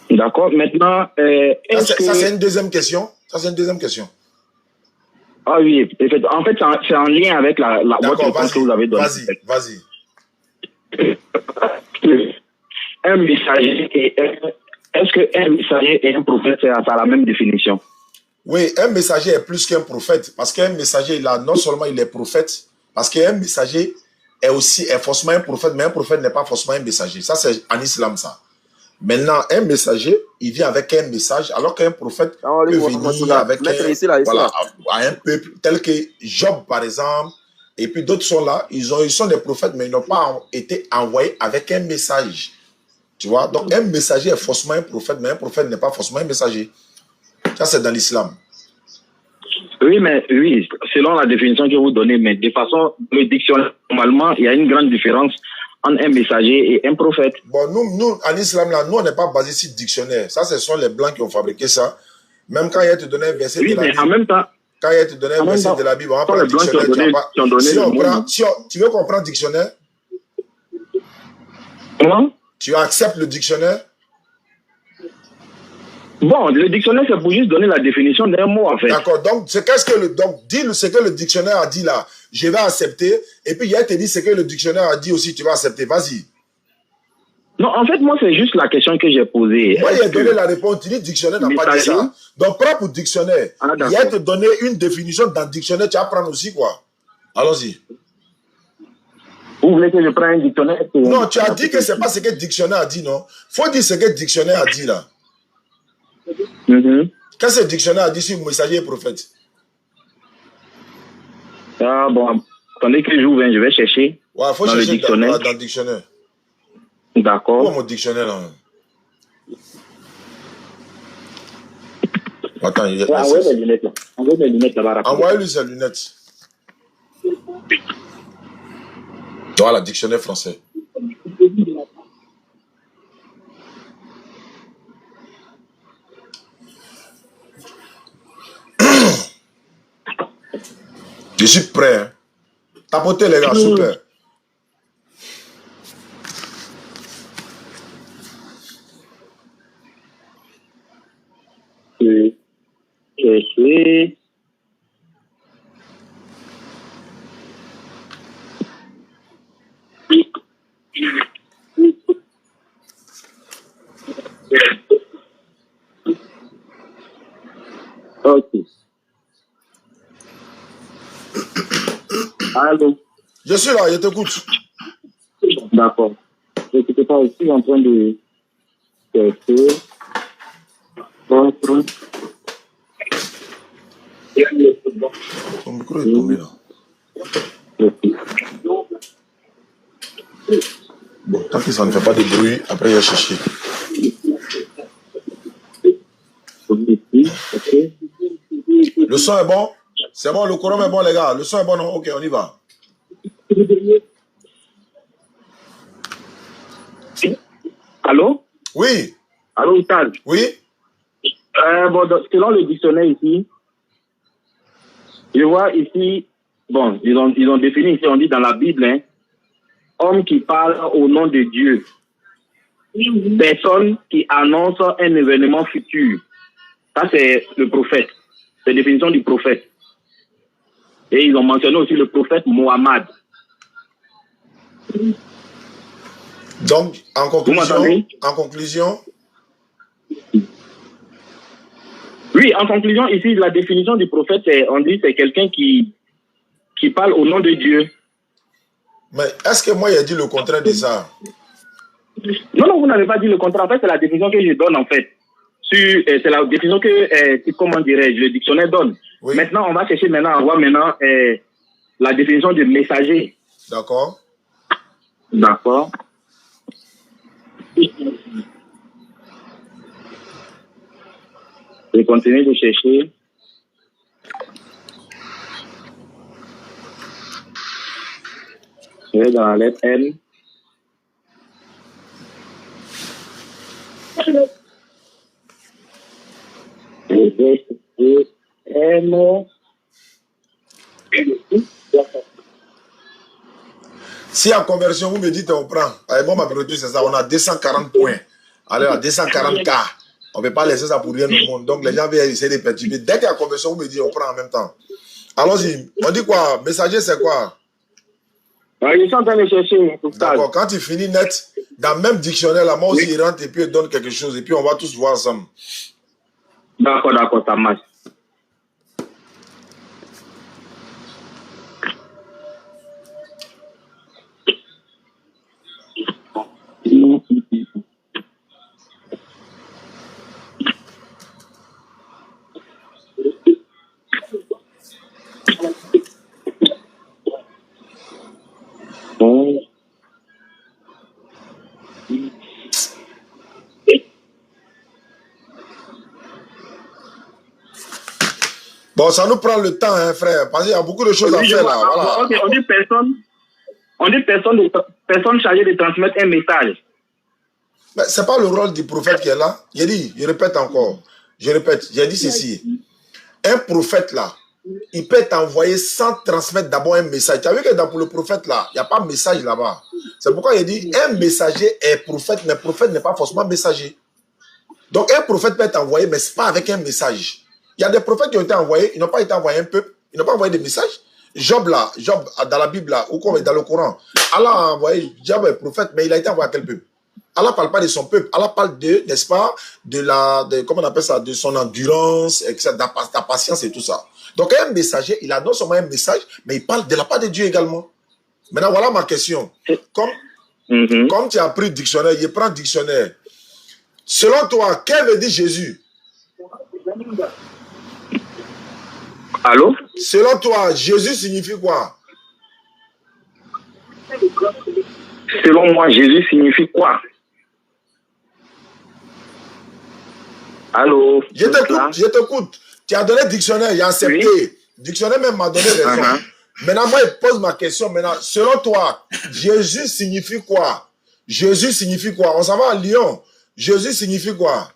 D'accord. Maintenant, ça, c'est une deuxième question. Ça, c'est une deuxième question. Ah oui, en fait, c'est en lien avec votre réponse que vous avez donnée. Vas-y. Un messager est-ce qu'un messager et un prophète, ça a la même définition? Oui, un messager est plus qu'un prophète. Parce qu'un messager, non seulement il est prophète, parce qu'un messager est forcément un prophète, mais un prophète n'est pas forcément un messager. Ça, c'est en islam, ça. Maintenant, un messager, il vient avec un message, alors qu'un prophète peut venir avec un peuple tel que Job, par exemple, et puis d'autres sont là, ils sont des prophètes, mais ils n'ont pas été envoyés avec un message. Tu vois? Donc, un messager est forcément un prophète, mais un prophète n'est pas forcément un messager. Ça, c'est dans l'islam. Oui, mais oui, selon la définition que vous donnez, mais de façon, le dictionnaire, normalement, il y a une grande différence entre un messager et un prophète. Bon, nous, en islam, là, nous, on n'est pas basé sur le dictionnaire. Ça, ce sont les blancs qui ont fabriqué ça. Même quand il y a te donné un verset de la Bible. En même temps, quand il y a te donné un verset de la Bible, on va prendre le dictionnaire. Tu veux comprendre le dictionnaire? Comment? Tu acceptes le dictionnaire? Bon, le dictionnaire, c'est pour juste donner la définition d'un mot, en fait. D'accord, donc, dis ce que le dictionnaire a dit là, je vais accepter, et puis il a te dit ce que le dictionnaire a dit aussi, tu vas accepter, vas-y. Non, en fait, moi, c'est juste la question que j'ai posée. Moi, il a donné la réponse, tu dis dictionnaire n'a pas dit ça. Donc, prends pour dictionnaire. Il a te donné une définition dans le dictionnaire, tu vas prendre aussi, quoi. Allons-y. Vous voulez que je prenne un dictionnaire? Non, tu as dit que c'est pas ce que le dictionnaire a dit, non? Faut dire ce que le dictionnaire a dit là. Qu'est-ce que le dictionnaire a dit sur messager et prophète? Ah bon, attendez que j'ouvre, je vais chercher. Ouais, faut chercher dans le dictionnaire. D'accord. Où est mon dictionnaire là? Attends, Envoyez mes lunettes là. Envoyez mes lunettes là-bas. Envoyez-lui ses lunettes. Voilà, dictionnaire français. Je suis prêt. Hein. Tapotez les gars, s'il vous plaît. Ok. Allô? Je suis là, je t'écoute. D'accord. Je n'étais pas aussi en train de chercher votre... Ton micro est tombé là. Bon, tant que ça ne fait pas de bruit, après il va chercher. Le son est bon? C'est bon, le courant est bon, les gars. Le son est bon, non? Ok, on y va. Allô? Oui. Allô, Itad? Oui. Bon, selon le dictionnaire ici, je vois ici, bon, ils ont défini ici, on dit dans la Bible, hein, homme qui parle au nom de Dieu. Personne qui annonce un événement futur. Ça, c'est le prophète. C'est la définition du prophète. Et ils ont mentionné aussi le prophète Mohammed. Donc, en conclusion, Oui, en conclusion, ici, la définition du prophète, on dit c'est quelqu'un qui parle au nom de Dieu. Mais est-ce que moi, j'ai dit le contraire de ça? Non, vous n'avez pas dit le contraire. En fait, c'est la définition que je donne, en fait. C'est la définition que, comment dirais-je, le dictionnaire donne. Oui. Maintenant, on va chercher on voit la définition de messager. D'accord. D'accord. Je continue de chercher. Je vais dans la lettre M. Si en conversion, vous me dites, on prend. Allez, moi, ma priorité, c'est ça. On a 240 points. Allez, à 240 cas. On ne peut pas laisser ça pour rien au monde. Donc, les gens vont essayer de perturber. Dès qu'il y a conversion, vous me dites, on prend en même temps. Allons-y. On dit quoi? Messager, c'est quoi? Je suis en train de chercher. D'accord. Quand tu finis net, dans le même dictionnaire, là, moi aussi, il rentre et puis il donne quelque chose. Et puis, on va tous voir ensemble. D'accord, ça marche. Bon, ça nous prend le temps, hein, frère, parce qu'il y a beaucoup de choses à faire là. Voilà. Okay, on dit personne chargée de transmettre un message. Mais ce n'est pas le rôle du prophète qui est là. Je répète encore. J'ai dit ceci. Un prophète là, il peut t'envoyer sans transmettre d'abord un message. Tu as vu que pour le prophète là, il n'y a pas de message là-bas. C'est pourquoi il dit un messager est prophète, mais prophète n'est pas forcément messager. Donc un prophète peut être envoyé, mais ce n'est pas avec un message. Il y a des prophètes qui ont été envoyés, ils n'ont pas été envoyés un peuple, ils n'ont pas envoyé des messages. Job dans la Bible là, ou comme dans le Coran, Allah a envoyé, Job est prophète, mais il a été envoyé à quel peuple? Allah ne parle pas de son peuple, Allah parle n'est-ce pas, comment on appelle ça, de son endurance, etc., de la patience et tout ça. Donc un messager, il a non seulement un message, mais il parle de la part de Dieu également. Maintenant, voilà ma question. Comme tu as pris dictionnaire, je prends dictionnaire. Selon toi, qu'est-ce que dit Jésus? Allô? Selon toi, Jésus signifie quoi? Selon moi, Jésus signifie quoi? Allô? Je t'écoute, je t'écoute. Tu as donné dictionnaire, il a accepté. Oui. Dictionnaire même m'a donné raison. Maintenant, moi, je pose ma question. Maintenant, selon toi, Jésus signifie quoi? Jésus signifie quoi? On s'en va à Lyon. Jésus signifie quoi?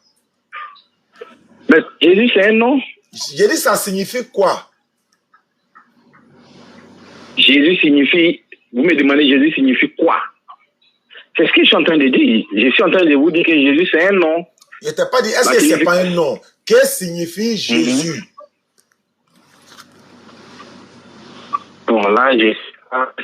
Mais Jésus, c'est un nom. J'ai dit, ça signifie quoi? Jésus signifie... Vous me demandez Jésus signifie quoi? C'est ce que je suis en train de dire. Je suis en train de vous dire que Jésus, c'est un nom. Je t'ai pas dit, est-ce que c'est pas un nom? Qu'est-ce que signifie Jésus? Bon, là, j'ai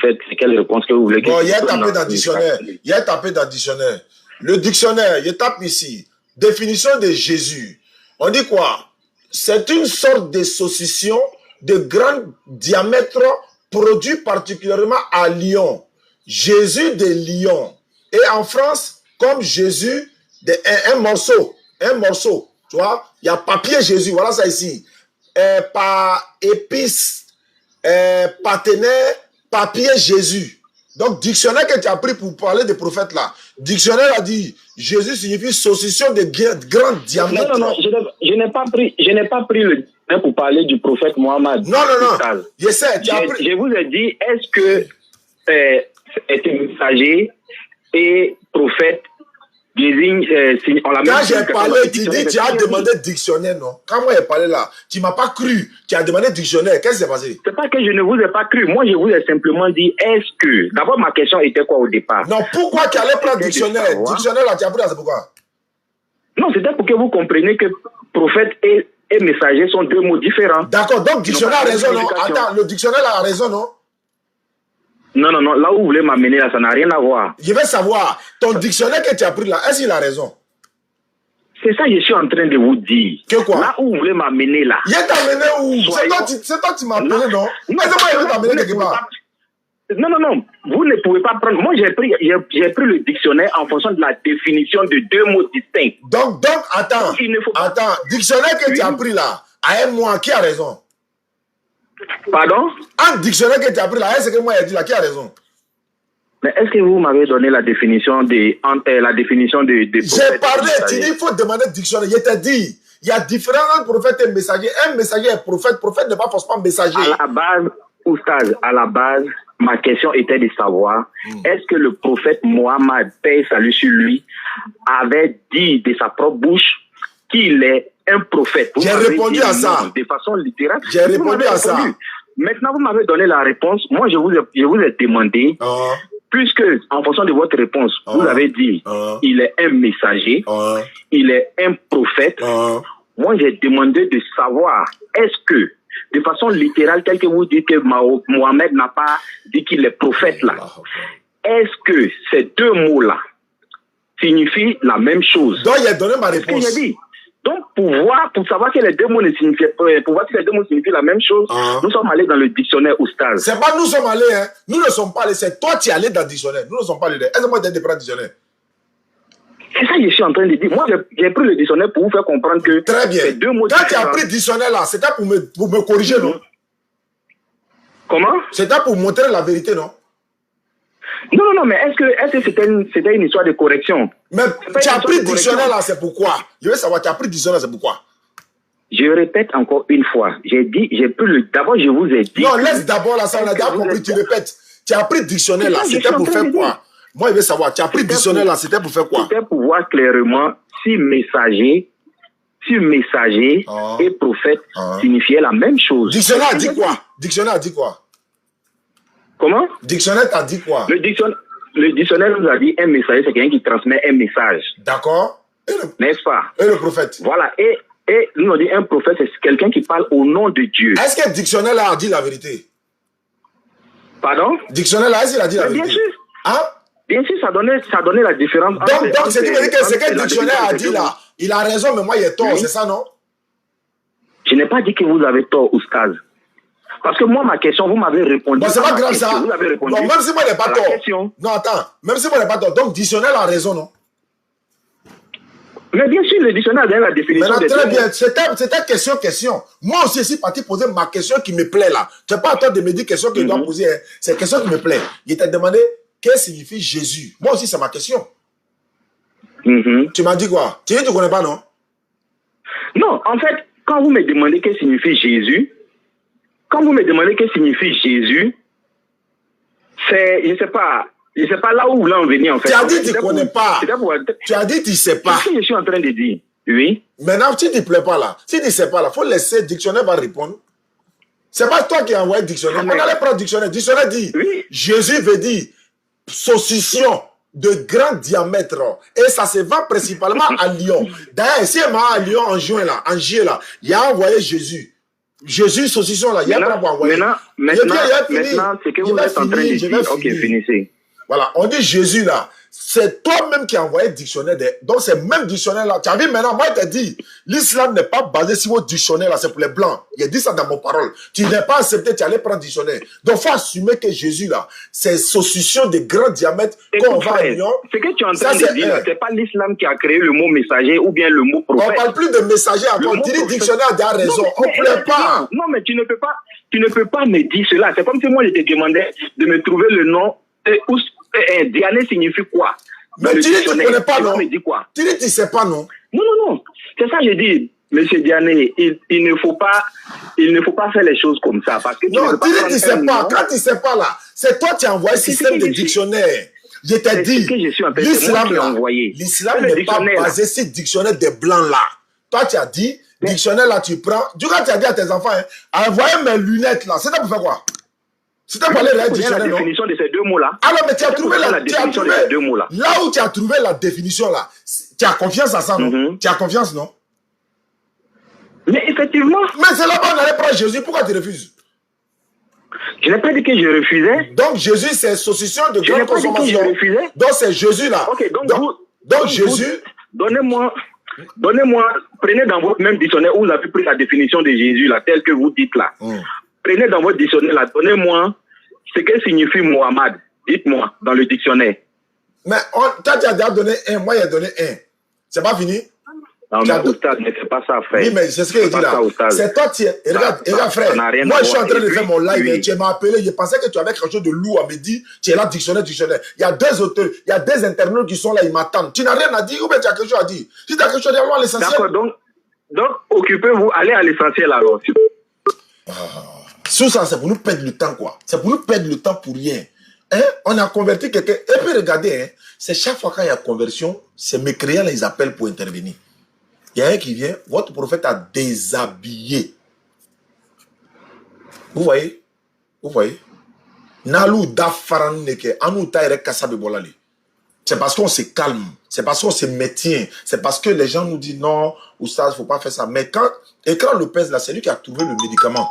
fait quelle réponse que vous voulez que bon, je il y a donne tapé dans le dictionnaire. Il y a tapé dans le dictionnaire. Le dictionnaire, il tape ici. Définition de Jésus. On dit quoi? C'est une sorte de saucisson de grand diamètre produit particulièrement à Lyon. Jésus de Lyon. Et en France, comme Jésus, un morceau. Tu vois, il y a papier Jésus. Voilà ça ici. Par épice. Partenaire, papier Jésus. Donc, dictionnaire que tu as pris pour parler des prophètes là. Dictionnaire a dit, Jésus signifie saucisson de grand diamètre. Non, je n'ai pas pris le dictionnaire pour parler du prophète Mohammed. Non. Je sais, je vous ai dit, est-ce que être messager et prophète désigne, on la quand j'ai parlé, tu dis, tu as demandé dictionnaire, non? Quand moi j'ai parlé là, tu m'as pas cru, tu as demandé dictionnaire, qu'est-ce qui s'est passé? C'est pas que je ne vous ai pas cru, moi je vous ai simplement dit, est-ce que, d'abord ma question était quoi au départ? Non, pourquoi tu allais prendre dictionnaire? Dictionnaire là, tu as pris là, c'est pourquoi? Non, c'était pour que vous compreniez que prophète et messager sont deux mots différents. D'accord, donc dictionnaire a raison, non? Attends, le dictionnaire a raison, non? Non, là où vous voulez m'amener là, ça n'a rien à voir. Je veux savoir, ton dictionnaire que tu as pris là, est-ce qu'il a raison? C'est ça que je suis en train de vous dire. Que quoi? Là où vous voulez m'amener là. Il t'a amené où? C'est toi qui m'as appelé, non? Mais c'est moi qui vais t'amener quelque part. Non. Vous ne pouvez pas prendre. Moi, j'ai pris le dictionnaire en fonction de la définition de deux mots distincts. Donc, attends. Dictionnaire que tu as pris là, à un mois, qui a raison? Pardon? Un dictionnaire que tu as pris là, est-ce que moi j'ai dit là, qui a raison? Mais est-ce que vous m'avez donné la définition de J'ai parlé, tu dis il faut demander dictionnaire. Je t'ai dit, il y a différents prophètes et messagers. Un messager est prophète n'est pas forcément messager. À la base, Oustaz, ma question était de savoir, est-ce que le prophète Mohammed, paix et salut sur lui, avait dit de sa propre bouche qu'il est un prophète? J'ai répondu à ça. De façon littérale. J'ai répondu à ça. Maintenant, vous m'avez donné la réponse. Moi, je vous ai demandé, puisque, en fonction de votre réponse, vous avez dit, il est un messager, il est un prophète. Moi, j'ai demandé de savoir, est-ce que, de façon littérale, tel que vous dites que Mohammed n'a pas dit qu'il est prophète là, est-ce que ces deux mots-là signifient la même chose? Donc, il a donné ma réponse. C'est ce que j'ai dit. Donc, pour savoir que les deux mots ne signifient pas, pour voir si les deux mots signifient la même chose, nous sommes allés dans le dictionnaire Oustaz. C'est pas nous sommes allés, hein. Nous ne sommes pas allés, c'est toi qui es allé dans le dictionnaire. Nous ne sommes pas allés. Est-ce que moi j'ai prendre le dictionnaire? C'est ça que je suis en train de dire. Moi, j'ai pris le dictionnaire pour vous faire comprendre que très bien. ces deux mots quand tu as pris le dictionnaire là, c'était pour me corriger, non? Comment? C'était pour montrer la vérité, non? Non, mais est-ce que c'était une histoire de correction? Mais tu as pris le dictionnaire là, c'est pourquoi? Je veux savoir, tu as pris le dictionnaire, c'est pourquoi? Je répète encore une fois. D'abord, je vous ai dit. Non, laisse d'abord là, ça on a déjà compris, tu répètes. Tu as pris le dictionnaire là, c'était pour faire quoi? Moi, je veux savoir, tu as pris le dictionnaire là, c'était pour faire quoi? C'était pour voir clairement si messager et prophète signifiaient la même chose. Dictionnaire a dit quoi? Dictionnaire a dit quoi? Comment? Dictionnaire t'a dit quoi? Le dictionnaire nous a dit un messager, c'est quelqu'un qui transmet un message. D'accord. N'est-ce pas? Et le prophète? Voilà. Et nous on dit un prophète, c'est quelqu'un qui parle au nom de Dieu. Est-ce que le dictionnaire là a dit la vérité? Pardon? Dictionnaire là, est-ce qu'il a dit la vérité? Bien sûr. Hein? Bien sûr, ça donnait la différence. Donc, c'est ce que le dictionnaire a dit là. Il a raison, mais moi, il est tort, c'est ça, non? Je n'ai pas dit que vous avez tort, Oustaz. Parce que moi, ma question, vous m'avez répondu. Bon, c'est pas grave ça. Vous avez répondu. Non, même si moi, il n'est pas tort. Non, attends. Même si moi, il n'est pas tort. Donc, dictionnaire a raison, non? Mais bien sûr, le dictionnaire a donné la définition. Maintenant, très bien. C'était question. Moi aussi, je suis parti poser ma question qui me plaît là. Tu n'es pas en train de me dire question que je dois poser. C'est question qui me plaît. Je t'ai demandé qu'est-ce que signifie Jésus. Moi aussi, c'est ma question. Tu m'as dit quoi? Tu ne connais pas, non? Non, en fait, quand vous me demandez que signifie Jésus, c'est, je sais pas là où vous voulez en venir, en fait. Tu as dit que tu ne connais pas. Tu as dit que tu ne sais pas. C'est ce que je suis en train de dire. Oui. Maintenant, si tu ne te plais pas là, si tu ne sais pas là, il faut laisser le dictionnaire va répondre. C'est pas toi qui as envoyé le dictionnaire. On allait prendre le dictionnaire. Le dictionnaire dit, oui. Jésus veut dire saucisson de grand diamètre. Et ça se vend principalement à Lyon. D'ailleurs, si elle m'a à Lyon en juin là, en juillet là, il a envoyé Jésus. Jésus, saucisson là, il y a pas envoyé. Maintenant, c'est que vous êtes en train de dire. Ok, finissez. Voilà, on dit Jésus là. C'est toi-même qui as envoyé le dictionnaire. Donc, c'est même dictionnaire là. Tu as vu maintenant, moi, je t'ai dit, l'islam n'est pas basé sur votre dictionnaire là, c'est pour les blancs. Il a dit ça dans mon parole. Tu n'es pas accepté, tu allais prendre le dictionnaire. Donc, il faut assumer que Jésus là, c'est saucisson de grand diamètre qu'on va à Lyon. Ce que tu es en train de dire, c'est pas l'islam qui a créé le mot messager ou bien le mot prophète. On parle plus de messager encore. Tu dis dictionnaire a raison. On ne plaît pas. Non, mais tu ne peux pas me dire cela. C'est comme si moi, je te demandais de me trouver le nom. Diané signifie quoi? Mais tu dis que tu ne connais pas, non? Tu dis quoi? Tu dis que tu ne sais pas, non? Non. C'est ça que je dis. Monsieur Diané, il ne faut pas faire les choses comme ça. Parce que non, tu dis que tu ne sais pas. Quand tu ne sais pas, là, c'est toi qui as envoyé le système de dictionnaire. Je t'ai dit, l'islam n'est pas basé sur le dictionnaire des blancs, là. Toi, tu as dit, dictionnaire, là, tu prends. Du coup, tu as dit à tes enfants, envoyez mes lunettes, là. C'est pour faire quoi? C'était pour aller la dictionnaire, la définition de ces deux mots-là. Alors, mais tu as trouvé la définition de ces deux mots-là. Là où tu as trouvé la définition, là, tu as confiance à ça, non? Tu as confiance, non? Mais effectivement. Mais c'est là-bas, on allait prendre Jésus. Pourquoi tu refuses? Je n'ai pas dit que je refusais. Donc, Jésus, c'est saucisson de grande consommation. Je n'ai pas dit que je refusais. Donc, c'est Jésus, là. Ok, donc Jésus. Donnez-moi, prenez dans votre même dictionnaire où vous avez pris la définition de Jésus, là, telle que vous dites là. Prenez dans votre dictionnaire, là, donnez-moi ce que signifie Mohamed. Dites-moi dans le dictionnaire. Mais toi, tu as déjà donné un, moi, j'ai donné un. C'est pas fini? Non, mais Oustad, ne fais pas ça, frère. Oui, mais c'est ce que je dis là. C'est toi, regarde, frère. Moi, je suis en train de faire mon live. Tu m'as appelé. Je pensais que tu avais quelque chose de lourd à me dire. Tu es là, dictionnaire. Il y a deux auteurs, il y a des internautes qui sont là, ils m'attendent. Tu n'as rien à dire ou bien tu as quelque chose à dire? Si tu as quelque chose à dire, allons à l'essentiel. D'accord, donc, occupez-vous, allez à l'essentiel alors. Tout ça, c'est pour nous perdre le temps, quoi. C'est pour nous perdre le temps pour rien. Hein? On a converti quelqu'un. Et puis, regardez, hein, c'est chaque fois qu'il y a conversion, ces mécréants, là, ils appellent pour intervenir. Il y a un qui vient, votre prophète a déshabillé. Vous voyez? Nalou dafaran neke, anou taire kasabe bolali. C'est parce qu'on se calme, c'est parce qu'on se maintient, c'est parce que les gens nous disent non, oustaz, il ne faut pas faire ça. Mais quand Écran Lopez, là, c'est lui qui a trouvé le médicament.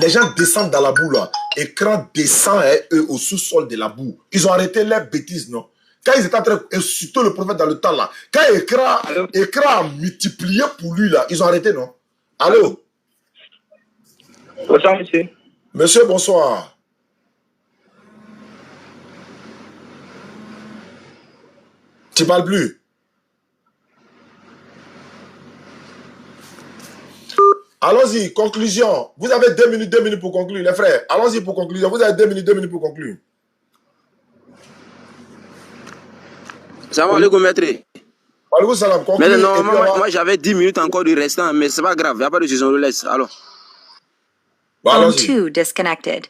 Les gens descendent dans la boue, là. Écran descend, eux, au sous-sol de la boue. Ils ont arrêté leurs bêtises, non? Quand ils étaient en train d'insulter le prophète dans le temps, là. Quand Écran a multiplié pour lui, là, ils ont arrêté, non? Allô? Bonsoir, monsieur. Monsieur, bonsoir. Tu parles plus? Allons-y, conclusion. Vous avez 2 minutes pour conclure, les frères. Allons-y pour conclusion. Vous avez 2 minutes pour conclure. Salam alaikum, maître. Alaikum salam. Mais non, moi j'avais 10 minutes encore du restant, mais c'est pas grave. Il n'y a pas de décision, on le laisse. Alors. Phone 2 disconnected.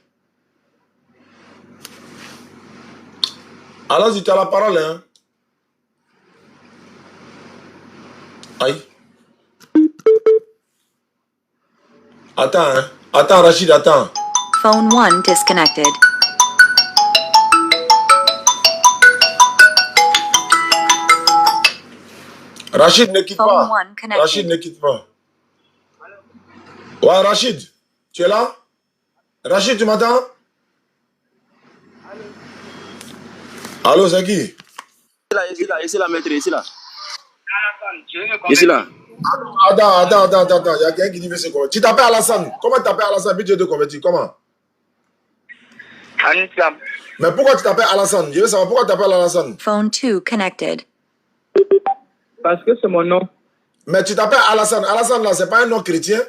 Allons-y, tu as la parole, hein. Aïe. Attends, hein. Attends, Rachid, attends. Phone 1 disconnected. Rachid, ne quitte pas. Phone 1 connected. Rachid, ne quitte pas. Ouais, Rachid, tu es là? Rachid, tu m'entends? Allô, c'est qui? Ici là, maître, ici là. Ici là. Attends, il y a quelqu'un qui dit c'est quoi? Tu t'appelles Alassane. Comment tu t'appelles Alassane? Puis tu te convertis. Comment? Mais pourquoi tu t'appelles Alassane? Je veux savoir pourquoi tu t'appelles Alassane. Phone 2 connected. Parce que c'est mon nom. Mais tu t'appelles Alassane. Alassane, là, c'est pas un nom chrétien?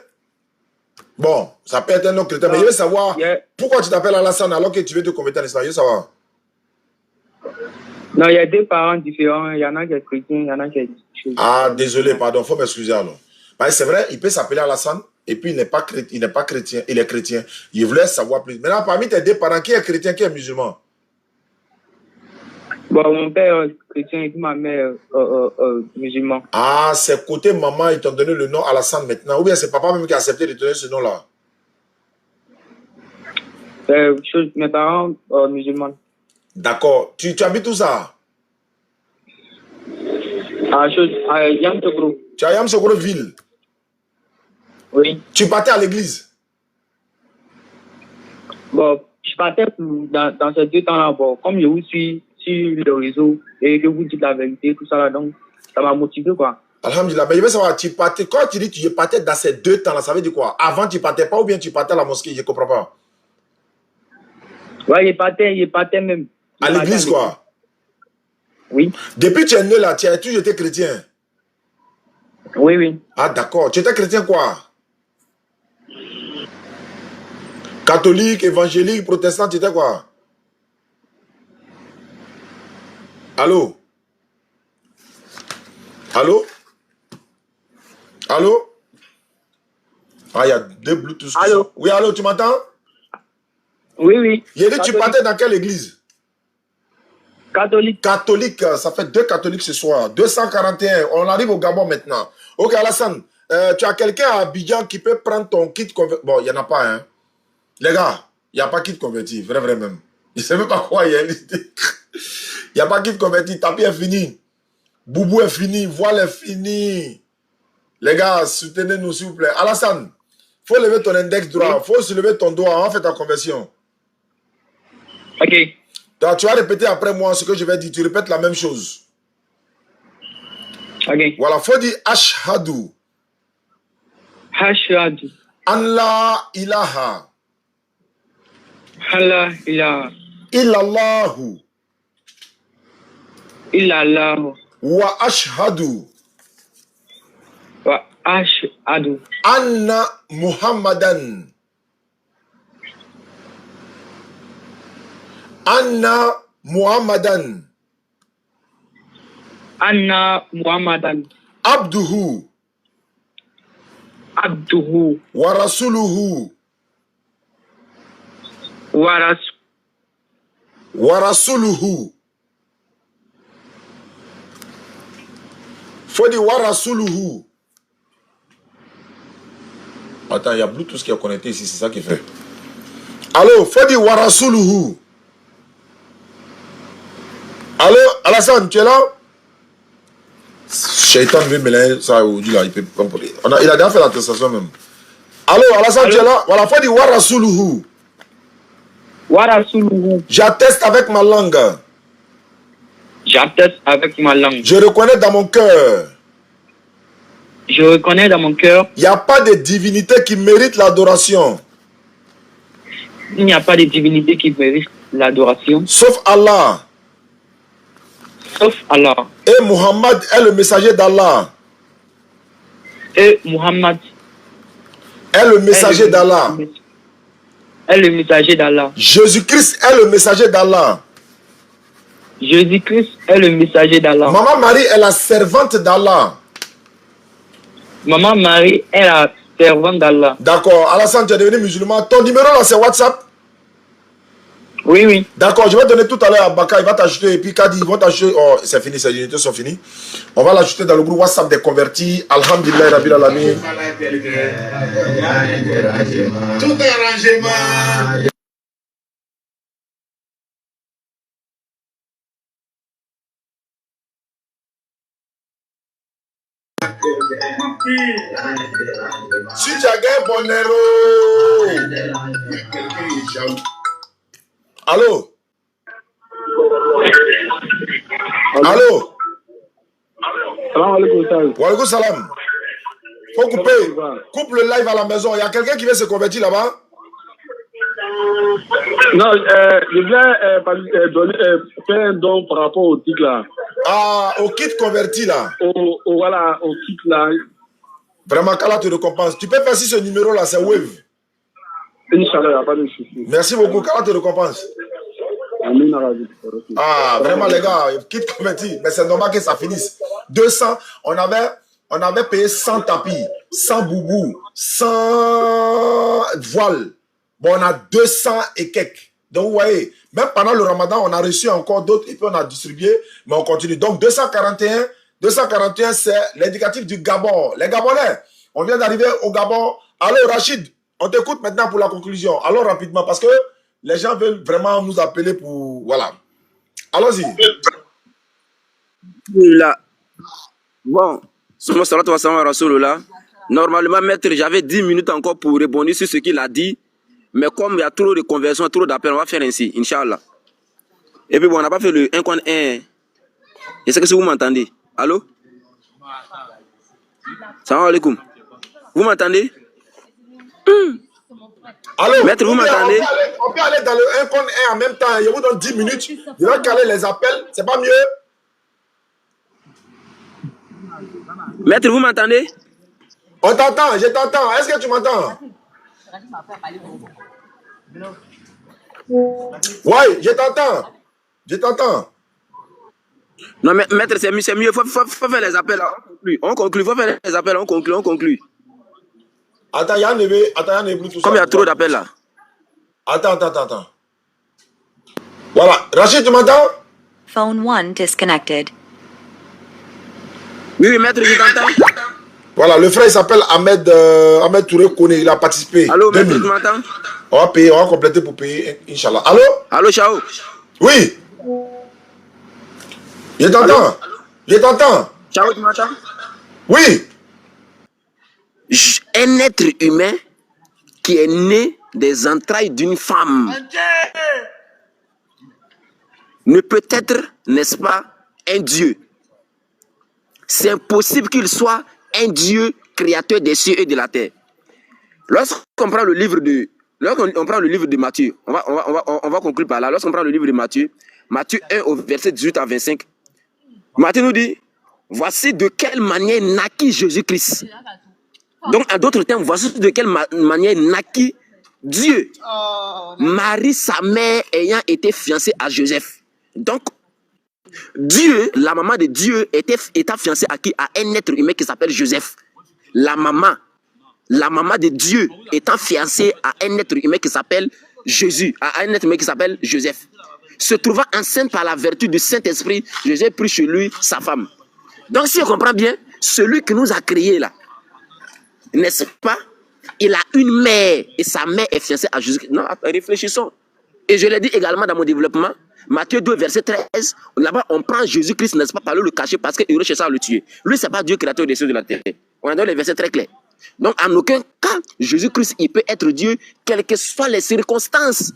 Bon, ça peut être un nom chrétien. Mais je veux savoir pourquoi tu t'appelles Alassane alors que tu veux te convertir en islam. Je veux savoir. Non, il y a deux parents différents. Il y en a qui est chrétien, il y en a qui est... Ah, désolé, pardon. Il faut m'excuser alors. Ouais, c'est vrai, il peut s'appeler Alassane, et puis il n'est pas chrétien, il est chrétien. Il voulait savoir plus. Maintenant, parmi tes deux parents, qui est chrétien, qui est musulman? Bon, mon père est chrétien et ma mère musulman. Ah, c'est côté maman, ils t'ont donné le nom Alassane maintenant. Ou bien c'est papa même qui a accepté de te donner ce nom-là? Mes parents musulmans. D'accord. Tu habites où ça? À Yamtogro. Tu es à Yamtogro ville? Oui. Tu partais à l'église? Bon, je partais dans ces 2 temps-là. Bon, comme je vous suis sur le réseau et que vous dites la vérité, tout ça là, donc ça m'a motivé quoi. Alhamdulillah, mais je veux savoir, tu partais, quand tu dis que tu partais dans ces 2 temps-là, ça veut dire quoi? Avant tu partais pas ou bien tu partais à la mosquée? Je ne comprends pas. Ouais, il partait même. À l'église quoi? Oui. Depuis que tu es né là, tu as toujours été chrétien? Oui, oui. Ah d'accord, tu étais chrétien quoi? Catholique, évangélique, protestant, tu étais quoi? Allô? Allô? Allô? Ah, il y a 2 Bluetooth. Allô? Oui, allô, tu m'entends? Oui, oui. Il a dit, tu partais dans quelle église? Catholique. Catholique, ça fait 2 catholiques ce soir. 241, on arrive au Gabon maintenant. Ok, Alassane, tu as quelqu'un à Abidjan qui peut prendre ton kit converti? Bon, il n'y en a pas, hein. Les gars, il n'y a pas kit converti, vrai même. Je ne sais même pas quoi il y a. Il n'y a pas kit converti, tapis est fini. Boubou est fini, voile est fini. Les gars, soutenez-nous s'il vous plaît. Alassane, il faut lever ton index droit, il faut se lever ton doigt, on va faire ta conversion. Ok. Donc, tu vas répéter après moi ce que je vais dire, tu répètes la même chose. Ok. Voilà, il faut dire Ashhadu. Ashhadu. Allah ilaha. Allah ilaha. Illallahu. Illallahu. Wa ashhadu. Wa ashhadu. Anna Muhammadan. Anna Muhammadan. Anna Muhammadan. Abduhu. Abduhu. Wa rasuluhu. Wa rasuluhu. Faut dire wa rasuluhu. Attends, il y a Bluetooth qui est connecté ici, c'est ça qui fait. Allô, faut dire wa rasuluhu. Allô, Alassane, tu es là? Shaitan veut mélanger ça aujourd'hui là, il peut pas. Il a déjà fait la testation même. Allô, Alassane, tu es là? Voilà, faut dire wa rasuluhu. Wa rasuluhu. J'atteste avec ma langue. J'atteste avec ma langue. Je reconnais dans mon cœur. Je reconnais dans mon cœur. Il n'y a pas de divinité qui mérite l'adoration. Il n'y a pas de divinité qui mérite l'adoration. Sauf Allah. Sauf Allah. Et Muhammad est le messager d'Allah. Et Muhammad est le messager d'Allah. Est le messager d'Allah. Jésus-Christ est le messager d'Allah. Jésus-Christ est le messager d'Allah. Maman Marie est la servante d'Allah. Maman Marie est la servante d'Allah. D'accord. Alassane, tu es devenu musulman. Ton numéro là, c'est WhatsApp? Oui, oui. D'accord, je vais donner tout à l'heure à Baka, il va t'ajouter. Et puis Kadi, ils vont t'ajouter. Oh, c'est fini, ces unités sont finies. On va l'ajouter dans le groupe WhatsApp des convertis. Alhamdulillah, Rabbil Alamin. Tout arrangement. Si tu as gagné Bonero. Allô? Allô? Salam alaikum. Wa alaikum salam. Faut couper. Coupe le live à la maison. Il y a quelqu'un qui veut se convertir là-bas? Non, je voulais faire un don par rapport au titre là. Ah, au kit converti là. Voilà, au titre là. Vraiment, qu'Allah te récompense. Tu peux faire si ce numéro là, c'est Wave. Inch'Allah, il n'y a pas de souci. Merci beaucoup, qu'Allah te récompense. Ah, vraiment les gars, kit converti. Mais c'est normal que ça finisse. 200, on on avait payé 100 tapis, 100 boubous, 100 voiles. Bon, on a 200 et quelques. Donc, vous voyez, même pendant le ramadan, on a reçu encore d'autres et puis on a distribué, mais on continue. Donc, 241, c'est l'indicatif du Gabon. Les Gabonais, on vient d'arriver au Gabon. Allô, Rachid, on t'écoute maintenant pour la conclusion. Allons rapidement, parce que les gens veulent vraiment nous appeler pour... Voilà. Allons-y. Là. Bon, normalement, maître, j'avais 10 minutes encore pour répondre sur ce qu'il a dit. Mais comme il y a trop de conversions, trop d'appels, on va faire ainsi, Inch'Allah. Et puis bon, on n'a pas fait le 1 contre 1. Est-ce que vous m'entendez? Allô? Salam alaikum. Vous m'entendez? Allô? Maître, vous m'entendez? On peut aller dans le 1 contre 1 en même temps. Je vous donne 10 minutes. Je vais caler les appels. C'est pas mieux? Maître, vous m'entendez? On t'entend, je t'entends. Est-ce que tu m'entends? Oui, je t'entends. Je t'entends. Non, mais maître, c'est mieux. Faut faire les appels. Là. On conclut. Faut faire les appels. On conclut. Attends, il y a un plus tout ça. Comme il y a trop d'appels là. Attends. Voilà. Rachid, tu m'entends? Phone 1 disconnected. Oui, maître, je t'entends. Voilà, le frère il s'appelle Ahmed Touré Kone, il a participé. Allô, maître, tu m'entends? On va compléter pour payer, Inch'Allah. Allô? Allô, Chao? Oui. Je t'entends. Chao, tu m'entends? Oui. Un être humain qui est né des entrailles d'une femme ne peut être, n'est-ce pas, un Dieu. C'est impossible qu'il soit un Dieu créateur des cieux et de la terre. Lorsqu'on prend le livre de Matthieu, on va conclure par là. Lorsqu'on prend le livre de Matthieu 1 au verset 18 à 25, Matthieu nous dit, voici de quelle manière naquit Jésus-Christ. Donc, en d'autres termes, voici de quelle manière naquit Dieu. Marie, sa mère, ayant été fiancée à Joseph. Donc, Dieu, la maman de Dieu, était fiancée à qui? À un être humain qui s'appelle Joseph. La maman de Dieu étant fiancée à un être humain qui s'appelle Jésus, à un être humain qui s'appelle Joseph. Se trouvant enceinte par la vertu du Saint-Esprit, Joseph prit chez lui sa femme. Donc, si on comprend bien, celui qui nous a créés là, n'est-ce pas? Il a une mère et sa mère est fiancée à Jésus. Non, réfléchissons. Et je l'ai dit également dans mon développement. Matthieu 2, verset 13, là-bas, on prend Jésus-Christ, n'est-ce pas, par le cacher parce qu'il aurait cherché à le tuer. Lui, ce n'est pas Dieu créateur des cieux de la terre. On a donné les versets très clairs. Donc, en aucun cas, Jésus-Christ, il peut être Dieu, quelles que soient les circonstances.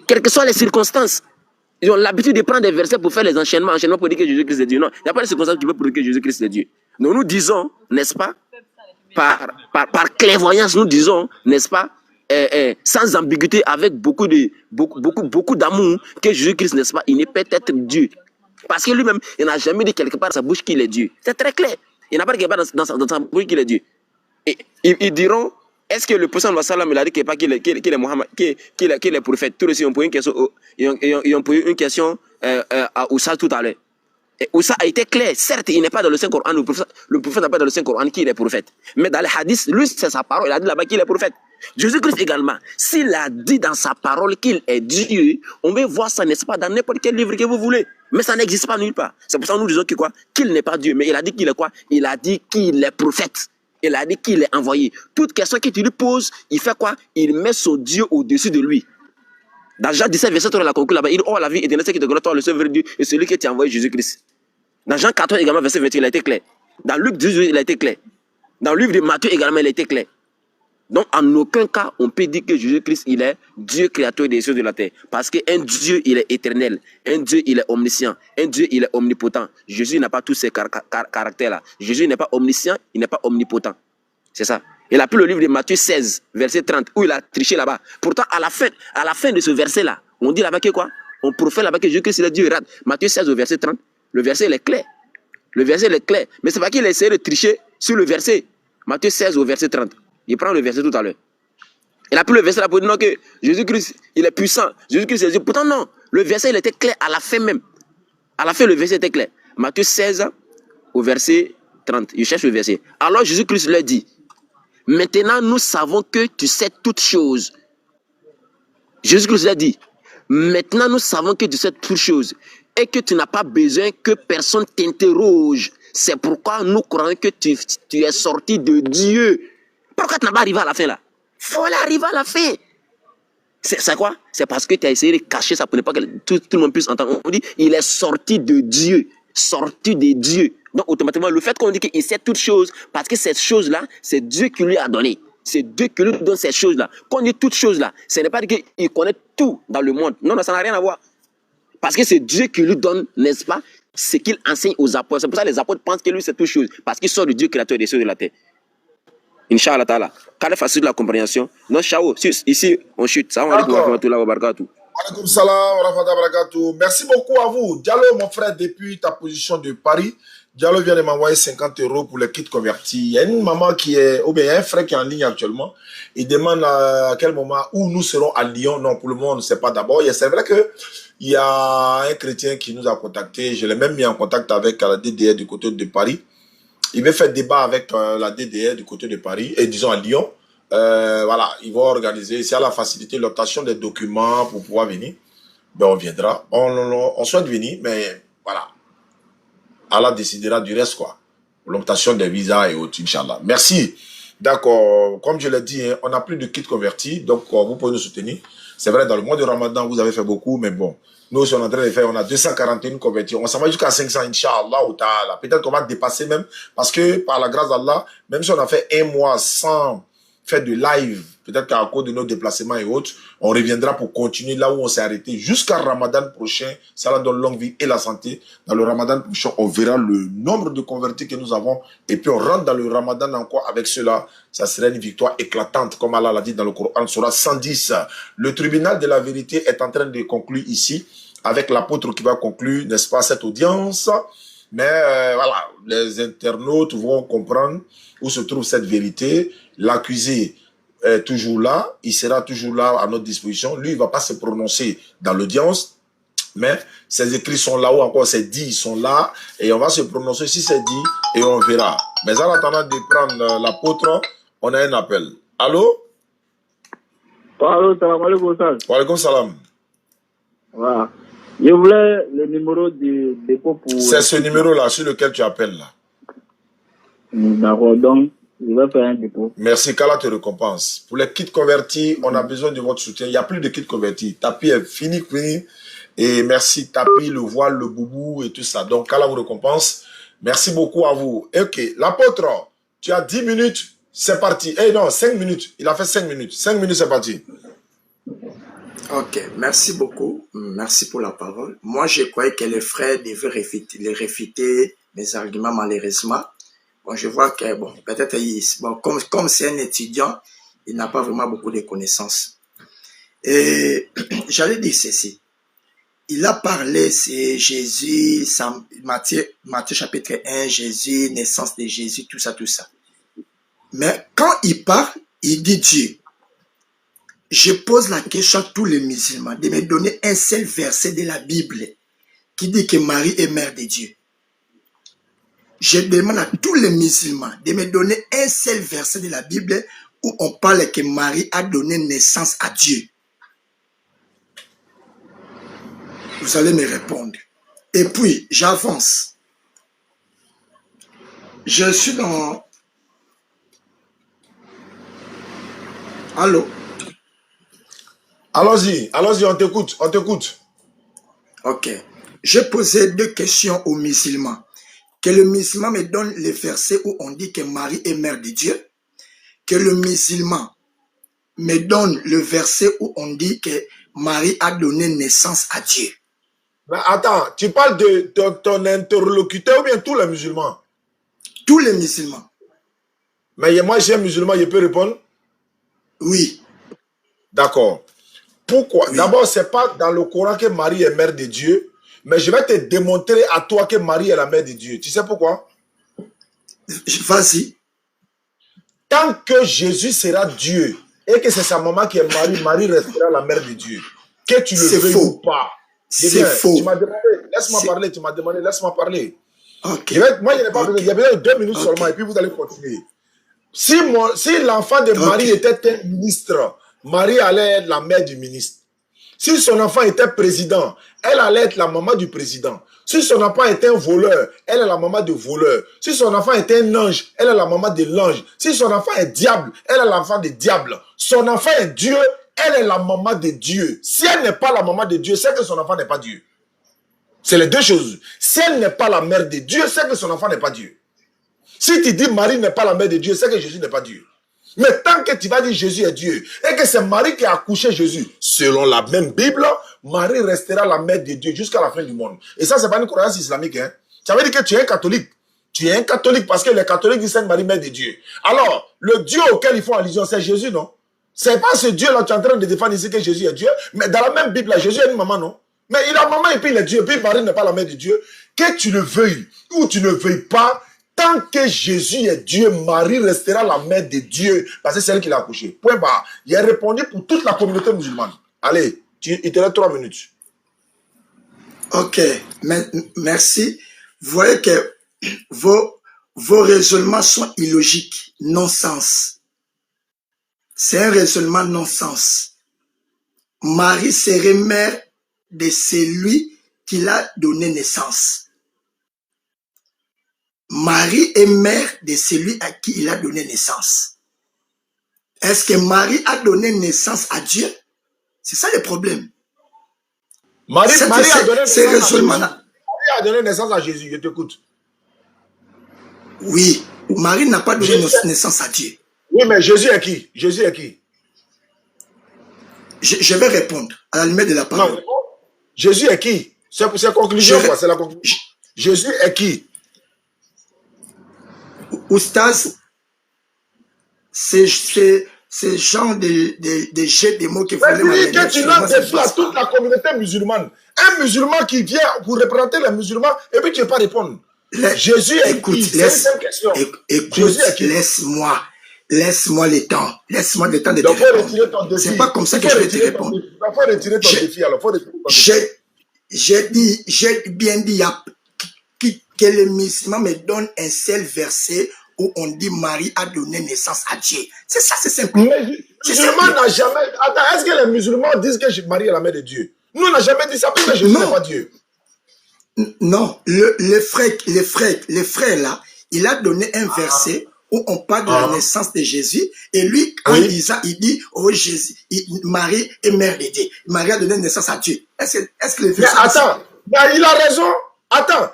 Quelles que soient les circonstances. Ils ont l'habitude de prendre des versets pour faire les enchaînements pour dire que Jésus-Christ est Dieu. Non, il n'y a pas de circonstances qui peuvent prouver que Jésus-Christ est Dieu. Donc, nous disons, n'est-ce pas, par clairvoyance, nous disons, n'est-ce pas, sans ambiguïté, avec beaucoup d'amour, que Jésus-Christ, n'est-ce pas, il ne peut être Dieu. Parce que lui-même, il n'a jamais dit quelque part dans sa bouche qu'il est Dieu. C'est très clair. Il n'a pas dit quelque part dans sa bouche qu'il est Dieu. Et ils diront, est-ce que le prophète sallam il a dit qu'il est Mohammed, qu'il est prophète? Tout aussi, ils ont posé une question, à Oussa tout à l'heure. Et Oussa a été clair. Certes, il n'est pas dans le Saint-Coran. Le prophète n'a pas dans le Saint-Coran qu'il est prophète. Mais dans les hadiths, lui, c'est sa parole. Il a dit là-bas qu'il est prophète. Jésus-Christ également, s'il a dit dans sa parole qu'il est Dieu, on veut voir ça, n'est-ce pas, dans n'importe quel livre que vous voulez. Mais ça n'existe pas nulle part. C'est pour ça que nous disons que quoi? Qu'il n'est pas Dieu. Mais il a dit qu'il est quoi? Il a dit qu'il est prophète. Il a dit qu'il est envoyé. Toute question que tu lui poses, il fait quoi? Il met son Dieu au-dessus de lui. Dans Jean 17, verset 3, il a conclu là-bas. Il dit, oh, la vie éternelle, c'est qui te glorifie, toi, le seul vrai Dieu, et celui qui t'a envoyé, Jésus-Christ. Dans Jean 14 également, verset 28, il a été clair. Dans Luc 18, il a été clair. Dans le livre de Matthieu également, il a été clair. Donc, en aucun cas, on peut dire que Jésus-Christ, il est Dieu créateur des cieux de la terre. Parce qu'un Dieu, il est éternel. Un Dieu, il est omniscient. Un Dieu, il est omnipotent. Jésus n'a pas tous ces caractères-là. Jésus n'est pas omniscient, il n'est pas omnipotent. C'est ça. Il a pris le livre de Matthieu 16, verset 30, où il a triché là-bas. Pourtant, à la fin de ce verset-là, on dit là-bas que quoi? On profère là-bas que Jésus-Christ, il est Dieu. Matthieu 16, au verset 30. Le verset, il est clair. Le verset, il est clair. Mais c'est pas qu'il a essayé de tricher sur le verset. Matthieu 16, au verset 30. Il prend le verset tout à l'heure. Il a pris le verset là pour dire non, que Jésus-Christ, il est puissant. Jésus-Christ, est Dieu. Pourtant, non. Le verset, il était clair à la fin même. À la fin, le verset était clair. Matthieu 16, au verset 30. Je cherche le verset. Alors Jésus-Christ leur dit, maintenant nous savons que tu sais toutes choses. Jésus-Christ leur dit, maintenant nous savons que tu sais toutes choses et que tu n'as pas besoin que personne t'interroge. C'est pourquoi nous croyons que tu es sorti de Dieu. Pourquoi tu n'as pas arrivé à la fin là? Il faut arriver à la fin. C'est quoi? C'est parce que tu as essayé de cacher ça pour ne pas que tout le monde puisse entendre. On dit, il est sorti de Dieu. Sorti de Dieu. Donc, automatiquement, le fait qu'on dit qu'il sait toutes choses, parce que cette chose-là, c'est Dieu qui lui a donné. C'est Dieu qui lui donne cette chose-là. Quand on dit toutes choses-là, ce n'est pas qu'il connaît tout dans le monde. Non, ça n'a rien à voir. Parce que c'est Dieu qui lui donne, n'est-ce pas, ce qu'il enseigne aux apôtres. C'est pour ça que les apôtres pensent que lui, c'est toutes choses. Parce qu'il sort de Dieu, créateur des cieux et de la terre. Inch'Allah ta'ala. Quand facile la compréhension. Non, Chao, ici, on chute. Ça, on va dire Alaikum salam wa rahmatullahi wa barakatuh. Merci beaucoup à vous. Diallo, mon frère, depuis ta position de Paris, Diallo vient de m'envoyer 50 € pour les kits convertis. Il y a une maman qui est, ou bien il y a un frère qui est en ligne actuellement. Il demande à quel moment où nous serons à Lyon. Non, pour le moment, on ne sait pas d'abord. C'est vrai que il y a un chrétien qui nous a contacté. Je l'ai même mis en contact avec la DDR du côté de Paris. Il veut faire débat avec la DDR du côté de Paris et disons à Lyon. Voilà, ils vont organiser, s'il y a la facilité, l'obtention des documents pour pouvoir venir, ben on viendra. On souhaite venir, mais voilà. Allah décidera du reste, quoi. L'obtention des visas et autres, Inch'Allah. Merci. D'accord, comme je l'ai dit, hein, on n'a plus de kits convertis, donc vous pouvez nous soutenir. C'est vrai, dans le mois de Ramadan, vous avez fait beaucoup, mais bon, nous aussi, on est en train de faire, on a 241 convertis. On s'en va jusqu'à 500, Inch'Allah, ou ta'ala. Peut-être qu'on va dépasser même, parce que par la grâce d'Allah, même si on a fait un mois sans faire de live, peut-être qu'à cause de nos déplacements et autres, on reviendra pour continuer là où on s'est arrêté jusqu'à Ramadan prochain. Ça la donne longue vie et la santé. Dans le Ramadan prochain, on verra le nombre de convertis que nous avons et puis on rentre dans le Ramadan encore avec cela. Ça serait une victoire éclatante, comme Allah l'a dit dans le Coran, Surah 110. Le tribunal de la vérité est en train de conclure ici avec l'apôtre qui va conclure, n'est-ce pas, cette audience. Mais voilà, les internautes vont comprendre où se trouve cette vérité. L'accusé est toujours là, il sera toujours là à notre disposition. Lui, il ne va pas se prononcer dans l'audience, mais ses écrits sont là, ou encore ses dits sont là, et on va se prononcer si c'est dit, et on verra. Mais en attendant de prendre l'apôtre, on a un appel. Allô? Allô, salam alaikum. Wa alaikum salam. Voilà. Je voulais le numéro de dépôt pour... C'est ce numéro-là sur lequel tu appelles là. D'accord, donc je vais faire un dépôt. Merci, qu'Allah te récompense. Pour les kits convertis, on a besoin de votre soutien. Il n'y a plus de kits convertis. Tapi est fini. Et merci Tapi, le voile, le boubou et tout ça. Donc, qu'Allah vous récompense. Merci beaucoup à vous. Ok, l'apôtre, tu as 10 minutes, c'est parti. Eh non, 5 minutes. Il a fait 5 minutes. 5 minutes, c'est parti. Ok, merci beaucoup. Merci pour la parole. Moi, je croyais que les frères devaient réfuter mes arguments, malheureusement. Bon, je vois que, bon, peut-être, bon, comme c'est un étudiant, il n'a pas vraiment beaucoup de connaissances. Et j'allais dire ceci. Il a parlé, c'est Jésus, Matthieu chapitre 1, Jésus, naissance de Jésus, tout ça, tout ça. Mais quand il parle, il dit Dieu. Je pose la question à tous les musulmans de me donner un seul verset de la Bible qui dit que Marie est mère de Dieu. Je demande à tous les musulmans de me donner un seul verset de la Bible où on parle que Marie a donné naissance à Dieu. Vous allez me répondre. Et puis, j'avance. Je suis dans... Allô? Allons-y, on t'écoute, on t'écoute. Ok. Je posais 2 questions aux musulmans. Que le musulman me donne le verset où on dit que Marie est mère de Dieu. Que le musulman me donne le verset où on dit que Marie a donné naissance à Dieu. Mais attends, tu parles de ton interlocuteur ou bien tous les musulmans? Tous les musulmans. Mais moi, je suis un musulman, je peux répondre? Oui. D'accord. Pourquoi? Oui. D'abord, ce n'est pas dans le Coran que Marie est mère de Dieu, mais je vais te démontrer à toi que Marie est la mère de Dieu. Tu sais pourquoi? Vas-y. Tant que Jésus sera Dieu et que c'est sa maman qui est Marie, Marie restera la mère de Dieu. Que tu le veuilles ou pas. C'est faux. Tu m'as demandé, laisse-moi parler, tu m'as demandé, laisse-moi parler. Ok. Moi, je n'ai pas besoin. Il y a besoin de 2 minutes seulement et puis vous allez continuer. Si l'enfant de Marie était un ministre, Marie allait être la mère du ministre. Si son enfant était président, elle allait être la maman du président. Si son enfant était un voleur, elle est la maman du voleur. Si son enfant était un ange, elle est la maman de l'ange. Si son enfant est diable, elle est l'enfant du diable. Son enfant est Dieu, elle est la maman de Dieu. Si elle n'est pas la maman de Dieu, c'est que son enfant n'est pas Dieu. C'est les deux choses. Si elle n'est pas la mère de Dieu, c'est que son enfant n'est pas Dieu. Si tu dis Marie n'est pas la mère de Dieu, c'est que Jésus n'est pas Dieu. Mais tant que tu vas dire Jésus est Dieu et que c'est Marie qui a accouché Jésus, selon la même Bible, Marie restera la mère de Dieu jusqu'à la fin du monde. Et ça, c'est pas une croyance islamique. Hein? Ça veut dire que tu es un catholique. Tu es un catholique parce que les catholiques disent Sainte Marie, mère de Dieu. Alors, le Dieu auquel ils font allusion, c'est Jésus, non? C'est pas ce Dieu-là, tu es en train de défendre ici que Jésus est Dieu. Mais dans la même Bible, là, Jésus a une maman, non? Mais il a maman et puis il est Dieu. Et puis Marie n'est pas la mère de Dieu. Que tu le veuilles ou tu ne veuilles pas, tant que Jésus est Dieu, Marie restera la mère de Dieu. Parce que c'est elle qui l'a accouché. Point barre. Il a répondu pour toute la communauté musulmane. Allez, il te reste 3 minutes. Ok, merci. Vous voyez que vos raisonnements sont illogiques, non-sens. C'est un raisonnement non-sens. Marie serait mère de celui qui l'a donné naissance. Marie est mère de celui à qui il a donné naissance. Est-ce que Marie a donné naissance à Dieu? C'est ça le problème. Marie a donné naissance à Jésus. Je t'écoute. Oui, Marie n'a pas donné naissance à Dieu. Oui, mais Jésus est qui? Jésus est qui? Je vais répondre à la limite de la parole. Non, Jésus est qui? C'est la conclusion, quoi. C'est la conclusion. Jésus est qui? Oustaz, c'est genre de jet de mots qui font que tu lances des défi à toute la communauté musulmane. Un musulman qui vient pour représenter les musulmans et puis tu ne peux pas répondre. Jésus est qui? C'est une simple question. Écoute, laisse-moi le temps. Laisse-moi le temps de te répondre. C'est pas comme ça que je vais te répondre. Il faut retirer ton défi alors. J'ai bien dit que le musulman me donne un seul verset où on dit Marie a donné naissance à Dieu. C'est ça, c'est simple. Mais le musulman n'a jamais... Attends, est-ce que les musulmans disent que Marie est la mère de Dieu? Nous, on n'a jamais dit ça parce que Jésus n'est pas Dieu. Non, le frère là, il a donné un verset où on parle de la naissance de Jésus et lui, en disant, il dit, oh Jésus, Marie est mère de Dieu. Marie a donné naissance à Dieu. Est-ce que le verset... Mais attends, il a raison. Attends,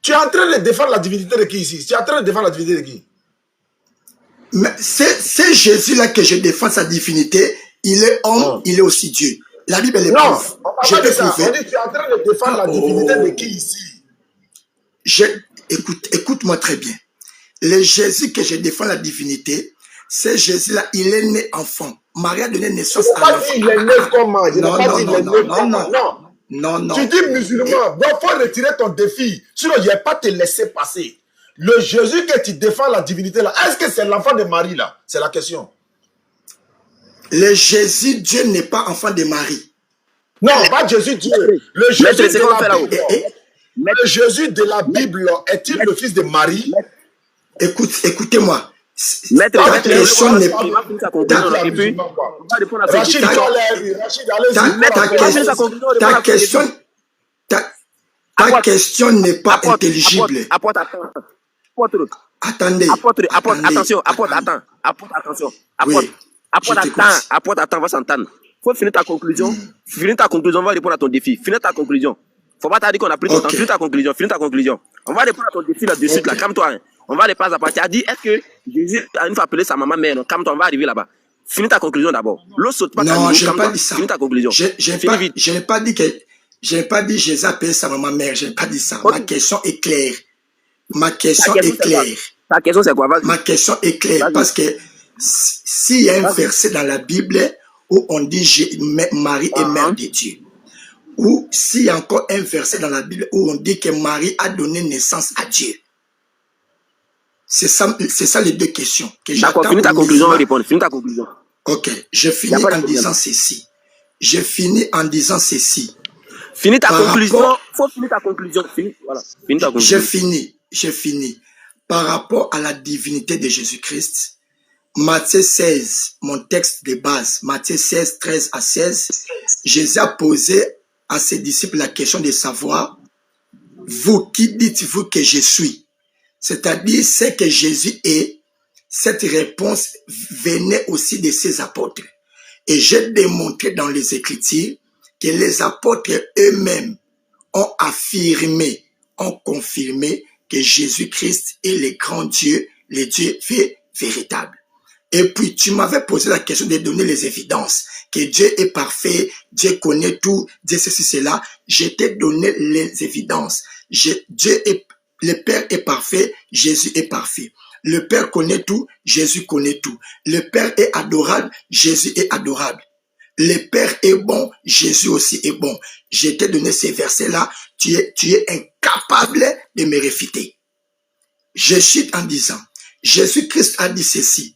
tu es en train de défendre la divinité de qui ici? Tu es en train de défendre la divinité de qui? Mais c'est Jésus-là que je défends sa divinité. Il est homme, il est aussi Dieu. La Bible est prouve. Je peux prouver. On dit tu es en train de défendre la divinité de qui ici? Écoute-moi très bien. Le Jésus que je défends la divinité, c'est Jésus-là, il est né enfant. Marie a donné naissance à l'enfant. Il est né comment? Non. Tu dis musulman, il faut retirer ton défi. Sinon, je ne vais pas te laisser passer. Le Jésus que tu défends la divinité là, est-ce que c'est l'enfant de Marie là? C'est la question. Le Jésus, Dieu n'est pas enfant de Marie. Non, pas Jésus Dieu. Le Jésus de la Bible est-il le fils de Marie? Écoutez-moi. Ta question n'est pas... Ta question n'est pas intelligible. Attendez. Attention. Attends, on va s'entendre. Faut finir ta conclusion. On va répondre à ton défi. Finis ta conclusion. Faut pas t'arrêter qu'on a pris ton temps. Finis ta conclusion. On va répondre à ton défi là-dessus, là. Calme-toi. On va les passer à partir. Tu as dit, est-ce que Jésus a une fois appelé sa maman mère? Calme-toi, on va arriver là-bas. Finis ta conclusion d'abord. L'eau saute pas. Non, je n'ai pas dit ça. Finis ta conclusion. Je n'ai pas dit que... Je n'ai pas dit Jésus a appelé sa maman mère. Je n'ai pas dit ça. Ma question est claire. Ta question c'est quoi? Ma question est claire parce que s'il y a un verset dans la Bible où on dit Marie est mère de Dieu, ou s'il y a encore un verset dans la Bible où on dit que Marie a donné naissance à Dieu, c'est ça les deux questions que j'attends. D'accord, finis ta conclusion, on va répondre. Finis ta conclusion. Ok, je finis en disant ceci. Finis ta conclusion. Faut finir ta conclusion. Voilà. Finis ta conclusion. J'ai fini. Par rapport à la divinité de Jésus-Christ, Matthieu 16, mon texte de base, Matthieu 16, 13 à 16, Jésus a posé à ses disciples la question de savoir, vous, qui dites-vous que je suis? C'est-à-dire, ce que Jésus est, cette réponse venait aussi de ses apôtres. Et j'ai démontré dans les Écritures que les apôtres eux-mêmes ont affirmé, ont confirmé que Jésus-Christ est le grand Dieu, le Dieu véritable. Et puis, tu m'avais posé la question de donner les évidences, que Dieu est parfait, Dieu connaît tout, Dieu ceci, cela. Je t'ai donné les évidences. Le Père est parfait, Jésus est parfait. Le Père connaît tout, Jésus connaît tout. Le Père est adorable, Jésus est adorable. Le Père est bon, Jésus aussi est bon. Je t'ai donné ces versets-là, tu es incapable de me réfuter. Je cite en disant, Jésus-Christ a dit ceci,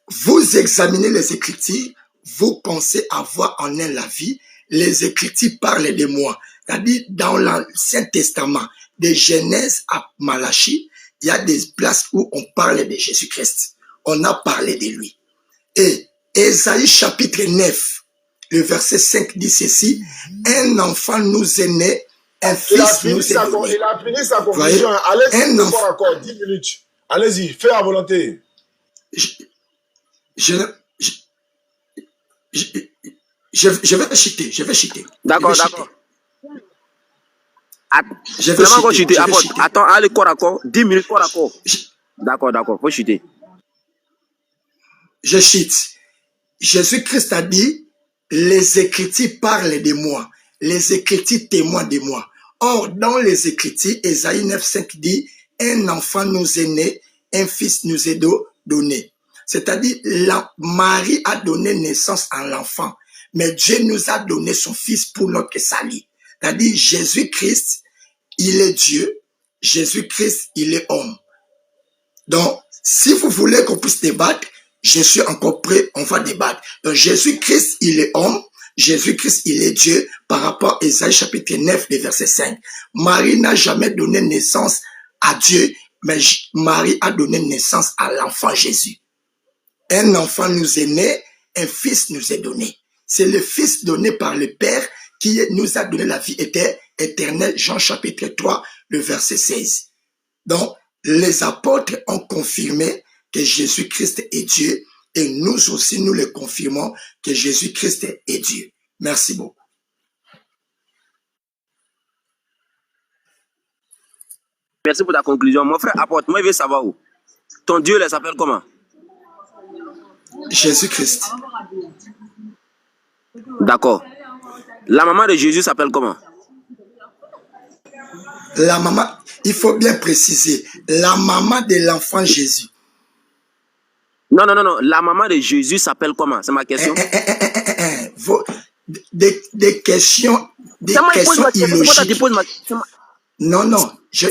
vous examinez les Écritures, vous pensez avoir en elles la vie, les Écritures parlent de moi. C'est-à-dire, dans l'Ancien Testament, de Genèse à Malachie, il y a des places où on parle de Jésus-Christ. On a parlé de lui. Et Ésaïe chapitre 9, le verset 5 dit ceci, un enfant nous est né, un fils nous est donné. Il a fini sa conclusion. Allez-y, encore 10 minutes. Allez-y, fais à volonté. Je vais chuter. D'accord. Attends, allez, corps à corps. 10 minutes, corps à corps. D'accord, faut chuter. Je chute. Jésus-Christ a dit, les Écritures parlent de moi. Les Écritures témoignent de moi. Or, dans les Écritures, Ésaïe 9,5 dit, un enfant nous est né, un fils nous est donné. C'est-à-dire, Marie a donné naissance à l'enfant, mais Dieu nous a donné son fils pour notre salut. C'est-à-dire, Jésus-Christ, il est Dieu, Jésus-Christ, il est homme. Donc, si vous voulez qu'on puisse débattre, je suis encore prêt, on va débattre. Donc, Jésus-Christ, il est homme, Jésus-Christ, il est Dieu, par rapport à Ésaïe chapitre 9, verset 5. Marie n'a jamais donné naissance à Dieu, mais Marie a donné naissance à l'enfant Jésus. Un enfant nous est né, un fils nous est donné. C'est le fils donné par le Père qui nous a donné la vie éternelle, Jean chapitre 3, le verset 16. Donc, les apôtres ont confirmé que Jésus-Christ est Dieu et nous aussi, nous le confirmons que Jésus-Christ est Dieu. Merci beaucoup. Merci pour ta conclusion. Mon frère, apporte, moi, je veux savoir où. Ton Dieu, il s'appelle comment? Jésus-Christ. D'accord. La maman de Jésus s'appelle comment? La maman, il faut bien préciser, la maman de l'enfant Jésus. Non. La maman de Jésus s'appelle comment? C'est ma question. Des questions illogiques. Non. Je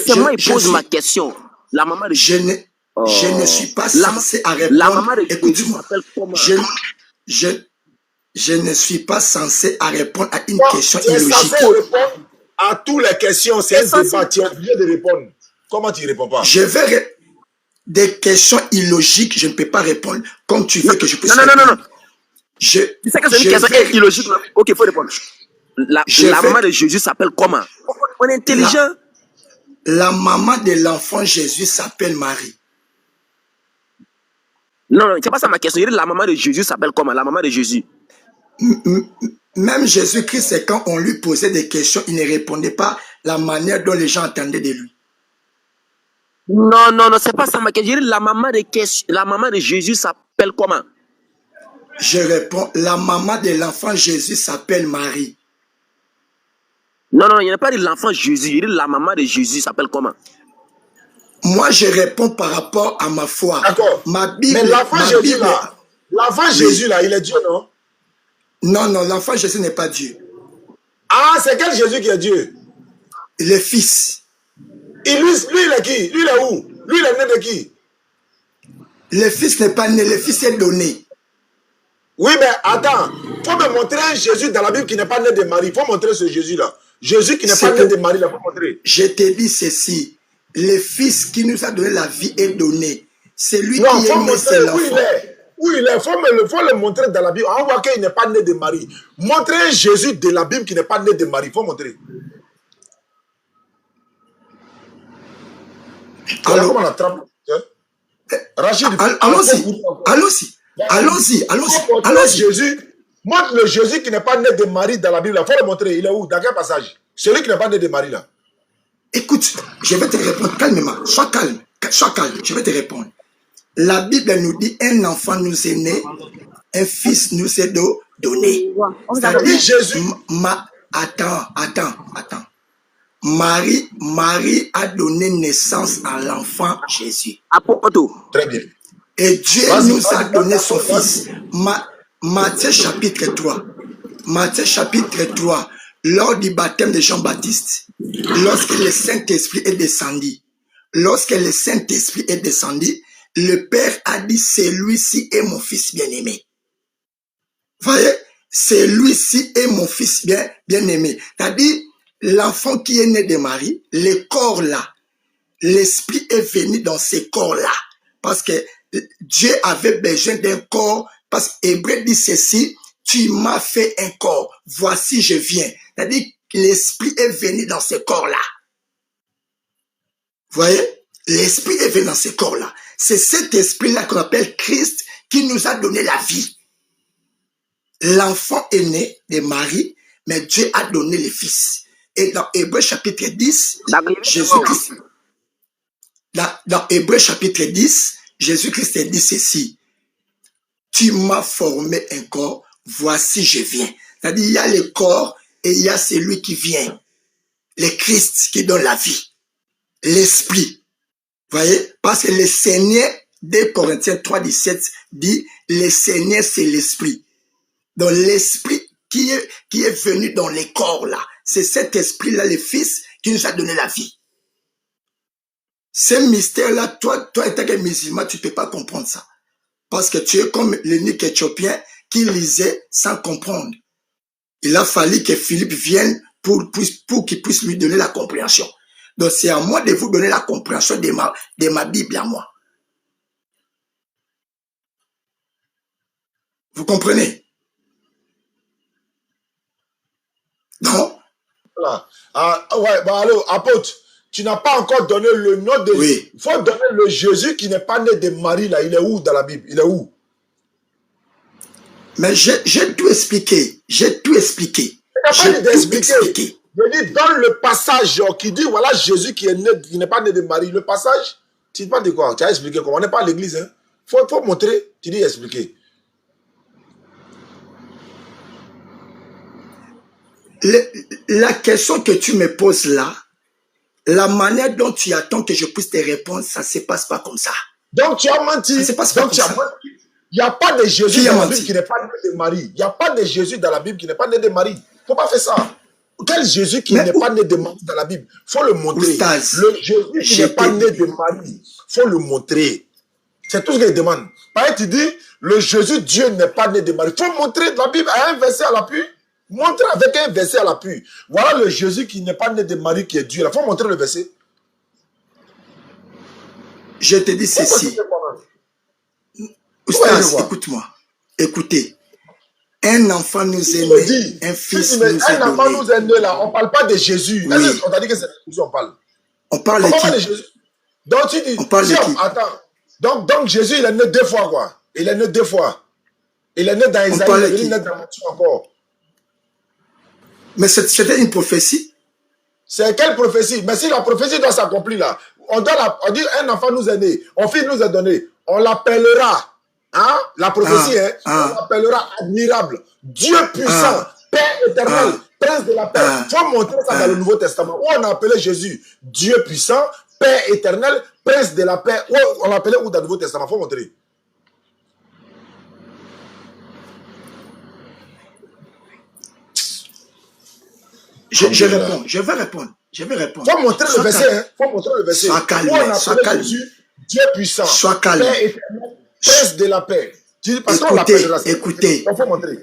pose ma question. La maman de Jésus. Je ne suis pas censé à répondre. La maman de Jésus s'appelle comment? Je ne suis pas censé à répondre à une question illogique. Tu es censé répondre à toutes les questions. C'est un débat. Tu es obligé de répondre. Comment tu ne réponds pas? Des questions illogiques, je ne peux pas répondre comme tu veux que je puisse répondre. Non. Tu sais que c'est une question illogique. Ok, il faut répondre. La maman de Jésus s'appelle comment? On est intelligent. La maman de l'enfant Jésus s'appelle Marie. Non, c'est pas ça ma question. La maman de Jésus s'appelle comment? La maman de Jésus. Même Jésus-Christ, c'est quand on lui posait des questions, il ne répondait pas la manière dont les gens entendaient de lui. Non, c'est pas ça ma question. La maman de Jésus s'appelle comment? Je réponds, la maman de l'enfant Jésus s'appelle Marie. Non, il n'y a pas de l'enfant Jésus. La maman de Jésus s'appelle comment? Moi, je réponds par rapport à ma foi. D'accord. Ma Bible. Mais l'enfant Jésus là, Jésus là, il est Dieu, non? Non, l'enfant Jésus n'est pas Dieu. Ah, c'est quel Jésus qui est Dieu? Le Fils. Et lui, il est qui? Lui, il est où? Lui, il est né de qui? Le Fils n'est pas né, le Fils est donné. Oui, mais attends. faut me montrer un Jésus dans la Bible qui n'est pas né de Marie. Il faut montrer ce Jésus-là. Jésus qui n'est pas né de Marie, il faut montrer. Je te dis ceci. Le Fils qui nous a donné la vie est donné. C'est lui Non, qui faut est né, c'est montrer l'enfant. où il est. Faut le montrer dans la Bible. On voit qu'il n'est pas né de Marie. Montrer un Jésus de la Bible qui n'est pas né de Marie. Il faut montrer. Alors, comment on attrape? Rachid, allons-y. Jésus, montre le Jésus qui n'est pas né de Marie dans la Bible. Il faut le montrer. Il est où? Dans quel passage? Celui qui n'est pas né de Marie là. Écoute, je vais te répondre calmement. Sois calme. Je vais te répondre. La Bible nous dit un enfant nous est né, un fils nous est donné. C'est-à-dire, Jésus. Attends. Marie a donné naissance à l'enfant Jésus. Très bien. Et Dieu nous a donné son fils. Matthieu chapitre 3. Matthieu chapitre 3. Lors du baptême de Jean-Baptiste, lorsque le Saint-Esprit est descendu, le Père a dit, celui-ci est mon fils bien-aimé. Voyez, celui-ci est mon fils bien-aimé. C'est-à-dire, l'enfant qui est né de Marie, le corps là, l'esprit est venu dans ce corps-là. Parce que Dieu avait besoin d'un corps, parce qu'Hébreu dit ceci, tu m'as fait un corps, voici je viens. C'est-à-dire que l'esprit est venu dans ce corps-là. Voyez, l'esprit est venu dans ce corps-là. C'est cet esprit-là qu'on appelle Christ qui nous a donné la vie. L'enfant est né de Marie, mais Dieu a donné le fils. Et dans Hébreu chapitre 10, Jésus-Christ, dans Hébreu chapitre 10, Jésus-Christ dit ceci. Tu m'as formé un corps, voici je viens. C'est-à-dire, il y a le corps et il y a celui qui vient. Le Christ qui donne la vie. L'esprit. Voyez? Parce que le Seigneur, 2 Corinthiens 3, 17, dit, le Seigneur c'est l'esprit. Donc l'esprit qui est venu dans les corps là. C'est cet esprit-là, le Fils, qui nous a donné la vie. Ce mystère-là, toi, étant que musulman, tu ne peux pas comprendre ça. Parce que tu es comme l'unique éthiopien qui lisait sans comprendre. Il a fallu que Philippe vienne pour qu'il puisse lui donner la compréhension. Donc c'est à moi de vous donner la compréhension de ma Bible à moi. Vous comprenez? Non? Voilà. Alors, apôtre, tu n'as pas encore donné le nom de... Oui. Il faut donner le Jésus qui n'est pas né de Marie, là. Il est où dans la Bible? Il est où? Mais j'ai tout expliqué. J'ai tout expliqué. Je dis, dans le passage qui dit, voilà Jésus qui n'est pas né de Marie. Le passage, tu ne parles de quoi? Tu as expliqué comment? On n'est pas à l'église. Hein? Faut montrer. Tu dis expliquer. La question que tu me poses là, la manière dont tu attends que je puisse te répondre, ça ne se passe pas comme ça. Donc tu as menti. Ça ne se passe pas comme ça. Il n'y a pas de Jésus dans la Bible qui n'est pas né de Marie. Il n'y a pas de Jésus dans la Bible qui n'est pas né de Marie. Il ne faut pas faire ça. Quel Jésus qui n'est pas né de Marie dans la Bible? Il faut le montrer. Le Jésus qui n'est pas né de Marie, il faut le montrer. C'est tout ce qu'il demande. Par exemple, tu dis, le Jésus, Dieu n'est pas né de Marie. Il faut montrer la Bible à un verset à l'appui. Montre avec un verset à l'appui. Voilà le Jésus qui n'est pas né de Marie qui est Dieu. Il faut montrer le verset. Je te dis ceci. Oustaz, écoute-moi. Écoutez. Un enfant nous est né, un fils nous est donné. Un enfant nous est né là. On ne parle pas de Jésus. Oui. On t'a dit que c'est Jésus on parle. On parle de Jésus. Donc tu dis, on parle de qui? Attends. Donc Jésus, il est né 2 fois quoi. Il est né 2 fois. Il est né dans Isaïe, il est né dans Matthieu encore. Mais c'était une prophétie. C'est quelle prophétie? Mais si la prophétie doit s'accomplir là, on dit un enfant nous est né, un fils nous est donné, on l'appellera, hein? La prophétie, on l'appellera admirable, Dieu puissant, Père éternel, Prince de la paix. Il faut montrer ça dans le Nouveau Testament, où on a appelé Jésus Dieu puissant, Père éternel, Prince de la paix. Où on l'appelait où dans le Nouveau Testament? Il faut montrer. Je vais répondre. Faut montrer le verset, hein. Faut montrer le verset. Sois calme, sois calme. Jésus, Dieu puissant. Sois calme. Père éternel, Prince de la paix. Parce qu'on l'appelle là. Écoutez. Il faut montrer.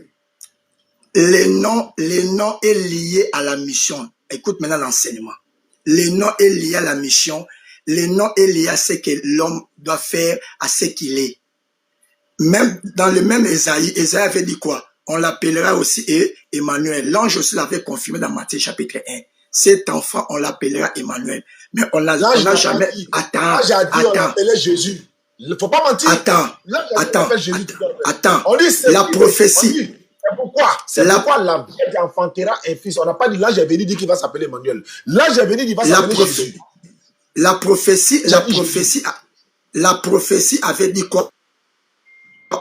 Les noms est lié à la mission. Écoute maintenant l'enseignement. Les noms est lié à la mission. Les noms est lié à ce que l'homme doit faire, à ce qu'il est. Même dans le même Ésaïe, Ésaïe avait dit quoi? On l'appellera aussi Emmanuel. L'ange aussi l'avait confirmé dans Matthieu chapitre 1. Cet enfant, on l'appellera Emmanuel. Mais on n'a jamais... Attends. On l'appelait Jésus. Il ne faut pas mentir. Attends. On dit la prophétie. Pourquoi? C'est pourquoi la Vierge enfantera un fils. On n'a pas dit l'ange est venu dire qu'il va s'appeler Emmanuel. L'ange est venu dire qu'il va s'appeler Jésus. La prophétie avait dit quoi?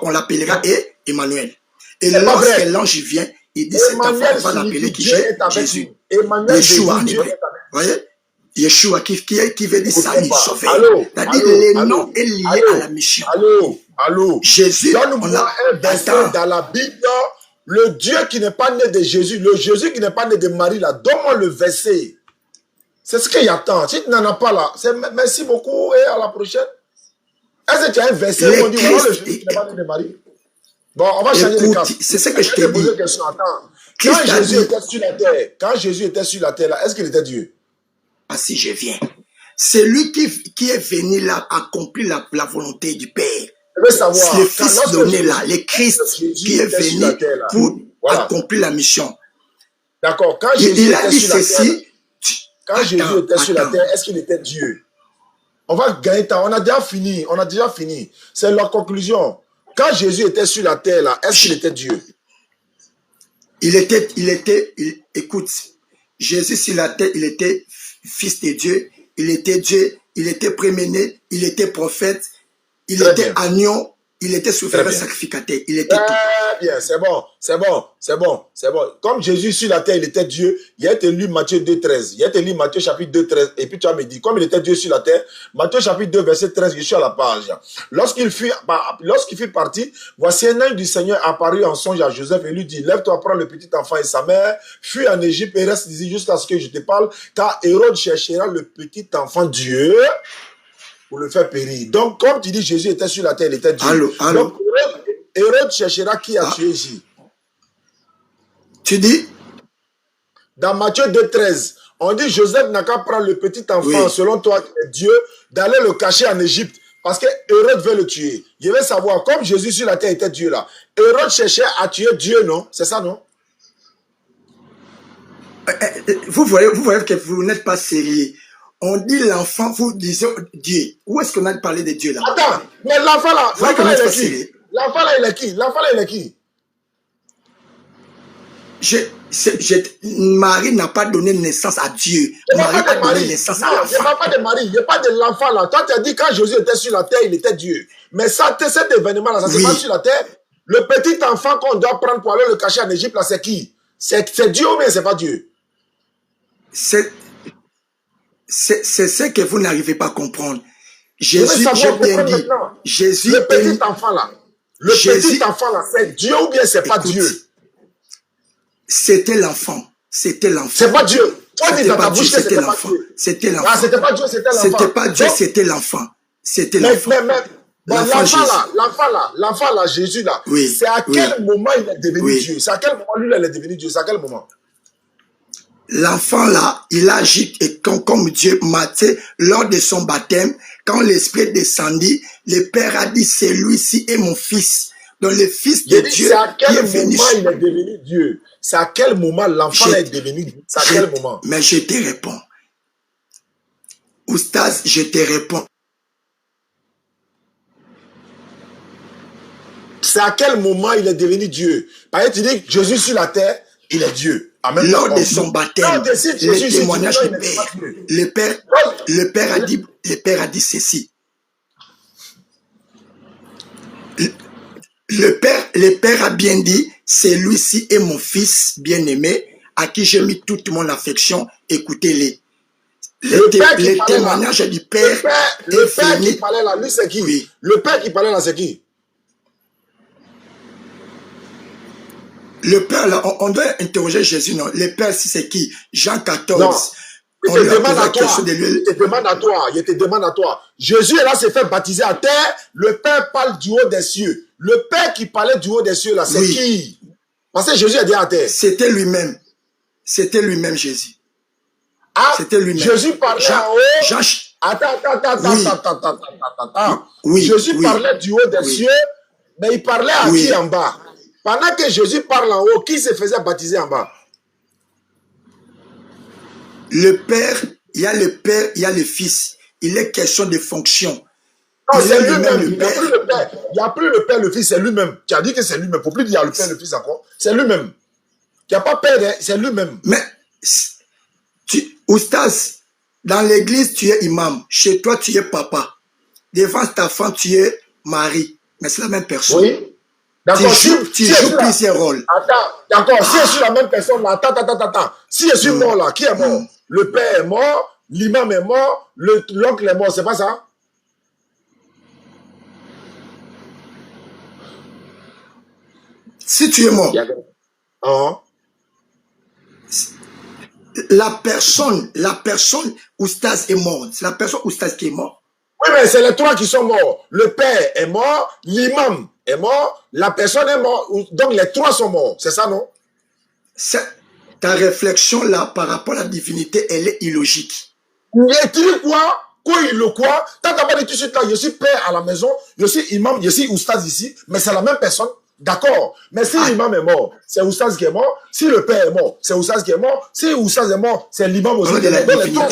On l'appellera Emmanuel. Et lorsque l'ange vient, il dit cet enfant, on va l'appeler qui? Jésus. Yeshua. Vous voyez? Yeshua qui veut dire salut, sauver. C'est-à-dire les noms est lié à la mission. Allô. Jésus, donne-moi un verset dans la Bible. Le Dieu qui n'est pas né de Jésus, le Jésus qui n'est pas né de Marie, là, donne-moi le verset. C'est ce qu'il attend. Si tu n'en as pas là, merci beaucoup et à la prochaine. Est-ce que tu as un verset où on dit voilà le Jésus qui n'est pas né de Marie? Bon, on va changer de cas. C'est ce que je t'ai dit. Quand Jésus était sur la terre, là, est-ce qu'il était Dieu? Ah, si je viens. C'est lui qui est venu là accomplir la volonté du Père. Le Fils donné là, le Christ qui est venu pour accomplir la mission. D'accord. Quand Jésus était sur la terre, est-ce qu'il était Dieu? On va gagner temps. On a déjà fini. C'est la conclusion. Quand Jésus était sur la terre là, est-ce qu'il était Dieu? Écoute, Jésus sur la terre, il était fils de Dieu, il était Dieu, il était premier-né, il était prophète, il était agneau, il était souverain sacrificateur, il était tout. Bien, c'est bon. Comme Jésus sur la terre, il était Dieu, il a été lu Matthieu 2,13. Il a été lu Matthieu chapitre 2,13. Et puis tu as me dit, comme il était Dieu sur la terre, Matthieu chapitre 2, verset 13, je suis à la page. Lorsqu'il fut parti, voici un ange du Seigneur apparu en songe à Joseph et lui dit, lève-toi, prends le petit enfant et sa mère, fuis en Égypte et reste ici jusqu'à ce que je te parle, car Hérode cherchera le petit enfant Dieu pour le faire périr. Donc, comme tu dis, Jésus était sur la terre, il était Dieu. Allô. Donc, Hérode cherchera qui a tué ici. Tu dis? Dans Matthieu 2,13, on dit Joseph n'a qu'à prendre le petit enfant, selon toi, qui est Dieu, d'aller le cacher en Égypte. Parce que Hérode veut le tuer. Je veux savoir, comme Jésus sur la terre était Dieu là, Hérode cherchait à tuer Dieu, non? C'est ça, non? Vous voyez que vous n'êtes pas sérieux. On dit l'enfant, vous disiez Dieu. Où est-ce qu'on a parlé de Dieu là? Attends, mais l'enfant là, il est qui? L'enfant là, il est qui? Marie n'a pas donné naissance à Dieu. Marie a donné naissance à l'enfant. Il n'y a pas de Marie, il n'y a pas de l'enfant là. Toi, tu as dit quand Jésus était sur la terre, il était Dieu. Mais ça, cet événement là, ça se passe sur la terre. Le petit enfant qu'on doit prendre pour aller le cacher en Égypte là, c'est qui? C'est Dieu ou bien c'est pas Dieu? C'est ce que vous n'arrivez pas à comprendre. Jésus, j'ai bien dit, Jésus, le petit enfant là, c'est Dieu ou bien c'est pas Dieu? C'était l'enfant. C'est pas Dieu. Toi, c'était pas Dieu, c'était l'enfant. C'était l'enfant. Ah, c'était pas Dieu, c'était l'enfant. C'était pas Dieu, c'était l'enfant. C'était l'enfant. L'enfant là, Jésus là, c'est à quel moment il est devenu Dieu? C'est à quel moment lui, il est devenu Dieu? C'est à quel moment? L'enfant là, il agit comme Dieu. Matthieu, lors de son baptême, quand l'Esprit descendit, le Père a dit, celui-ci est mon fils. Donc le Fils de Dieu c'est à quel moment il est devenu Dieu? C'est à quel moment l'enfant est devenu Dieu? C'est à quel moment? Mais je te réponds. Oustaz, je te réponds. C'est à quel moment il est devenu Dieu? Parce que tu dis que Jésus sur la terre, il est Dieu. Lors de son baptême, le témoignage du Père, le Père a dit ceci. Le Père a bien dit, celui-ci est mon fils bien-aimé, à qui j'ai mis toute mon affection, écoutez-les. Le témoignage du Père le Père qui parlait là, lui c'est qui? Oui. Le Père qui parlait là, c'est qui? Le Père, là, on doit interroger Jésus, non? Le Père, si c'est qui? Jean 14. Non. Il te demande à toi. Jésus est là, s'est fait baptiser à terre. Le Père parle du haut des cieux. Le Père qui parlait du haut des cieux, là, c'est qui? Parce que Jésus a dit à terre. C'était lui-même. C'était lui-même, Jésus. Ah, c'était lui-même. Jésus parlait en haut. Attends. Oui, Jésus parlait du haut des cieux, mais il parlait à qui en bas? Pendant que Jésus parle en haut, qui se faisait baptiser en bas? Le Père, il y a le Père, il y a le Fils. Il est question de fonction. Non, c'est lui-même. Il n'y a plus le Père, le Fils, c'est lui-même. Tu as dit que c'est lui-même. Il ne faut plus dire le Père, le Fils encore. C'est lui-même. Il n'y a pas Père, c'est lui-même. Mais, Oustas, dans l'église, tu es imam. Chez toi, tu es papa. Devant ta femme, tu es mari. Mais c'est la même personne. Oui. D'accord. Tu joues plusieurs rôles. Attends, d'accord. Si je suis la même personne, là, attends. Si je suis mort, là, qui est mort? Le père est mort, l'imam est mort, l'oncle est mort, c'est pas ça? Si tu es mort, la personne Oustaz est morte. C'est la personne Oustaz qui est morte. Oui, mais c'est les trois qui sont morts. Le père est mort, l'imam est mort, la personne est morte. Donc les trois sont morts. C'est ça, non? Ta réflexion là par rapport à la divinité, elle est illogique. Mais tu dis quoi? Quoi? T'as d'abord dit tout de suite là, je suis père à la maison, je suis imam, je suis Oustaz ici, mais c'est la même personne. D'accord. Mais si l'imam est mort, c'est Oustaz qui est mort. Si le père est mort, c'est Oustaz qui est mort. Si Oustaz est mort, c'est l'imam aussi qui est mort.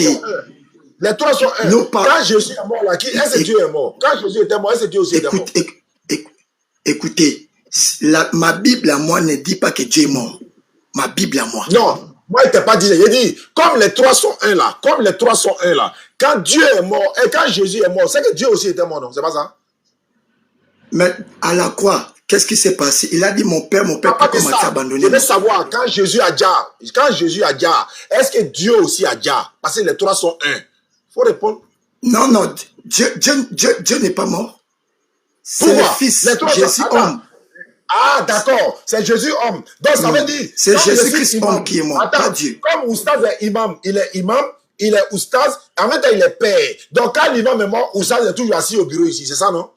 Les trois sont un. Quand Jésus est mort là, est-ce que Dieu est mort? Quand Jésus était mort, est-ce que Dieu aussi était mort? Écoutez, ma Bible à moi ne dit pas que Dieu est mort. Ma Bible à moi. Non, moi il t'a pas dit. Il dit, comme les trois sont un là, quand Dieu est mort et quand Jésus est mort, c'est que Dieu aussi était mort, non? C'est pas ça? Mais à la croix, qu'est-ce qui s'est passé? Il a dit, mon père peut commencer à abandonner. Je veux savoir, quand Jésus a déjà, est-ce que Dieu aussi a déjà? Parce que les trois sont un. Il faut répondre. Non, Dieu n'est pas mort. C'est le Fils, Jésus homme. Ah, d'accord, c'est Jésus homme. Donc ça veut dire... C'est Jésus-Christ homme qui est mort, pas Dieu. Comme Oustaz est imam, il est Oustaz, en même temps il est père. Donc quand l'imam est mort, Oustaz est toujours assis au bureau ici, c'est ça, non?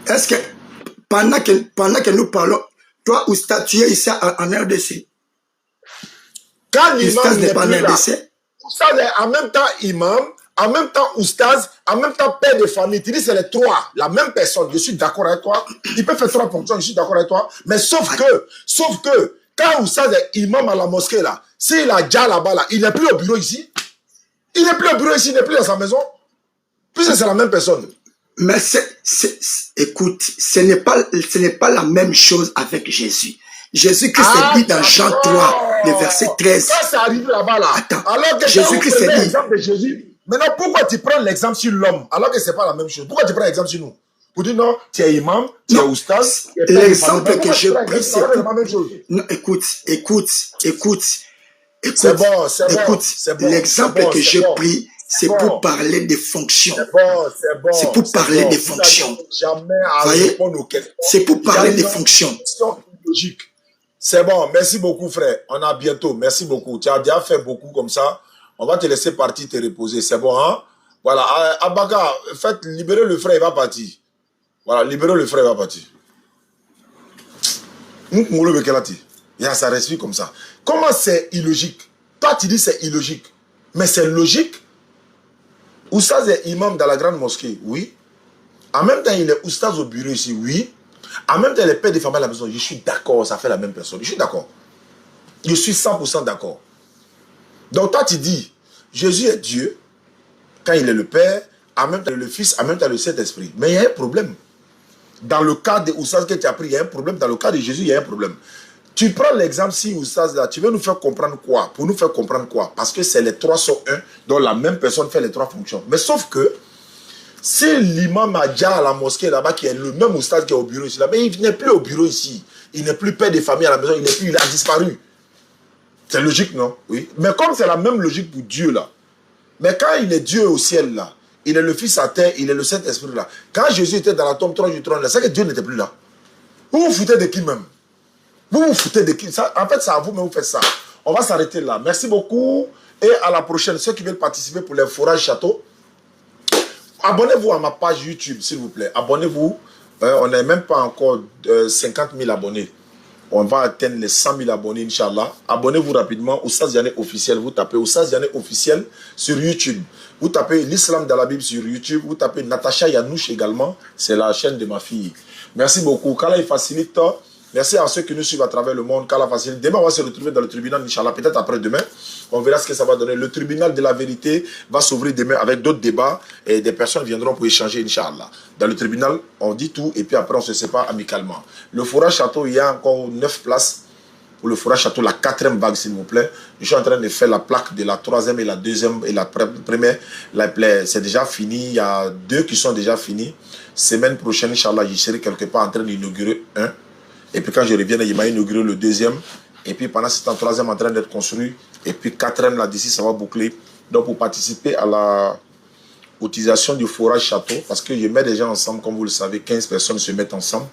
Est-ce que pendant que nous parlons, toi Oustaz, tu es ici en RDC? Quand l'imam n'est pas en plus là, RDC? Oustaz est en même temps imam, en même temps Oustaz, en même temps père de famille. Tu dis c'est les trois, la même personne. Je suis d'accord avec toi. Il peut faire trois fonctions, je suis d'accord avec toi. Mais sauf que, quand Oustaz est imam à la mosquée là, s'il a déjà là-bas là, il n'est plus au bureau ici. Il n'est plus au bureau ici, il n'est plus dans sa maison. Puisque c'est la même personne. Mais écoute, ce n'est pas la même chose avec Jésus. Jésus-Christ dit dans Jean 3, le verset 13. Ça, c'est arrivé là-bas là. Attends, alors que Jésus-Christ dit. L'exemple de Jésus. Maintenant, pourquoi tu prends l'exemple sur l'homme alors que ce n'est pas la même chose? Pourquoi tu prends l'exemple sur nous? Pour dire non, tu es imam, tu es oustaz. L'exemple que j'ai pris, c'est la même chose. Non, écoute. C'est bon. L'exemple que j'ai pris, c'est pour parler des fonctions. C'est pour parler des fonctions. Voyez? C'est pour parler des fonctions. Logique. C'est bon. Merci beaucoup, frère. On a bientôt. Merci beaucoup. Tu as déjà fait beaucoup comme ça. On va te laisser partir, te reposer. C'est bon, hein? Voilà. Abaka, faites libérer le frère, il va partir. Voilà, libérer le frère, il va partir. Ça respire comme ça. Comment c'est illogique? Toi, tu dis c'est illogique. Mais c'est logique. Oustaz est imam dans la grande mosquée, oui. En même temps, il est oustaz au bureau ici, oui. En même temps, il est père de famille à la maison. Je suis d'accord, ça fait la même personne. Je suis d'accord. Je suis 100% d'accord. Donc toi, tu dis, Jésus est Dieu, quand il est le Père, en même temps le Fils, en même temps le Saint-Esprit. Mais il y a un problème. Dans le cas de Oustaz que tu as pris, il y a un problème. Dans le cas de Jésus, il y a un problème. Tu prends l'exemple si Oustaz là, tu veux nous faire comprendre quoi? Pour nous faire comprendre quoi? Parce que c'est les trois sont un, dont la même personne fait les trois fonctions. Mais sauf que, si l'imam a déjà à la mosquée là-bas, qui est le même Oustaz qui est au bureau ici, là, mais il n'est plus au bureau ici. Il n'est plus père de famille à la maison, il a disparu. C'est logique, non? Oui. Mais comme c'est la même logique pour Dieu là, mais quand il est Dieu au ciel là, il est le Fils à terre, il est le Saint-Esprit là. Quand Jésus était dans la tombe 3 du trône là, c'est que Dieu n'était plus là. Vous vous foutez de qui même? Vous vous foutez de qui? Ça, en fait, c'est à vous, mais vous faites ça. On va s'arrêter là. Merci beaucoup et à la prochaine. Ceux qui veulent participer pour les forages châteaux, abonnez-vous à ma page YouTube, s'il vous plaît. Abonnez-vous. On n'est même pas encore 50 000 abonnés. On va atteindre les 100 000 abonnés, Inch'Allah. Abonnez-vous rapidement. Oustaz Diané officiel. Vous tapez Oustaz Diané officiel sur YouTube. Vous tapez l'islam dans la Bible sur YouTube. Vous tapez Natacha Yanouche également. C'est la chaîne de ma fille. Merci beaucoup. Qu'Allah il facilite. Merci à ceux qui nous suivent à travers le monde. Qu'Allah facilite. Demain, on va se retrouver dans le tribunal, Inch'Allah. Peut-être après demain. On verra ce que ça va donner. Le tribunal de la vérité va s'ouvrir demain avec d'autres débats. Et des personnes viendront pour échanger, Inch'Allah. Dans le tribunal, on dit tout. Et puis après, on se sépare amicalement. Le forage château, il y a encore 9 places. Pour le forage château, la 4e vague, s'il vous plaît. Je suis en train de faire la plaque de la 3e et la 2e et la première. C'est déjà fini. Il y a 2 qui sont déjà finis. Semaine prochaine, Inch'Allah, je serai quelque part en train d'inaugurer un. Et puis quand je reviens, il m'a inauguré le 2e. Et puis pendant ce temps, 3e en train d'être construit. Et puis 4e, là, d'ici, ça va boucler. Donc pour participer à la utilisation du forage château, parce que je mets des gens ensemble, comme vous le savez, 15 personnes se mettent ensemble.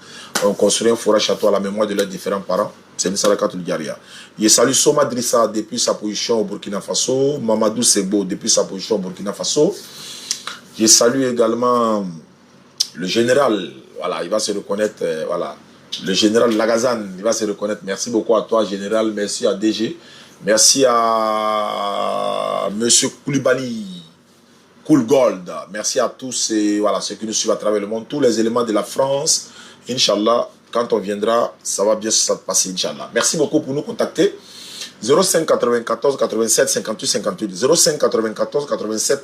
On construit un forage château à la mémoire de leurs différents parents. C'est une salakatul Diaria. Je salue Soma Drissa depuis sa position au Burkina Faso. Mamadou Sebo depuis sa position au Burkina Faso. Je salue également le général. Voilà, il va se reconnaître. Voilà. Le général Lagazan, il va se reconnaître. Merci beaucoup à toi, général. Merci à DG. Merci à Monsieur Koulibaly, Cool Gold. Merci à tous et voilà, ceux qui nous suivent à travers le monde. Tous les éléments de la France. Inch'Allah, quand on viendra, ça va bien se passer, Inch'Allah. Merci beaucoup pour nous contacter. 05 94 87 58 58. 05 94 87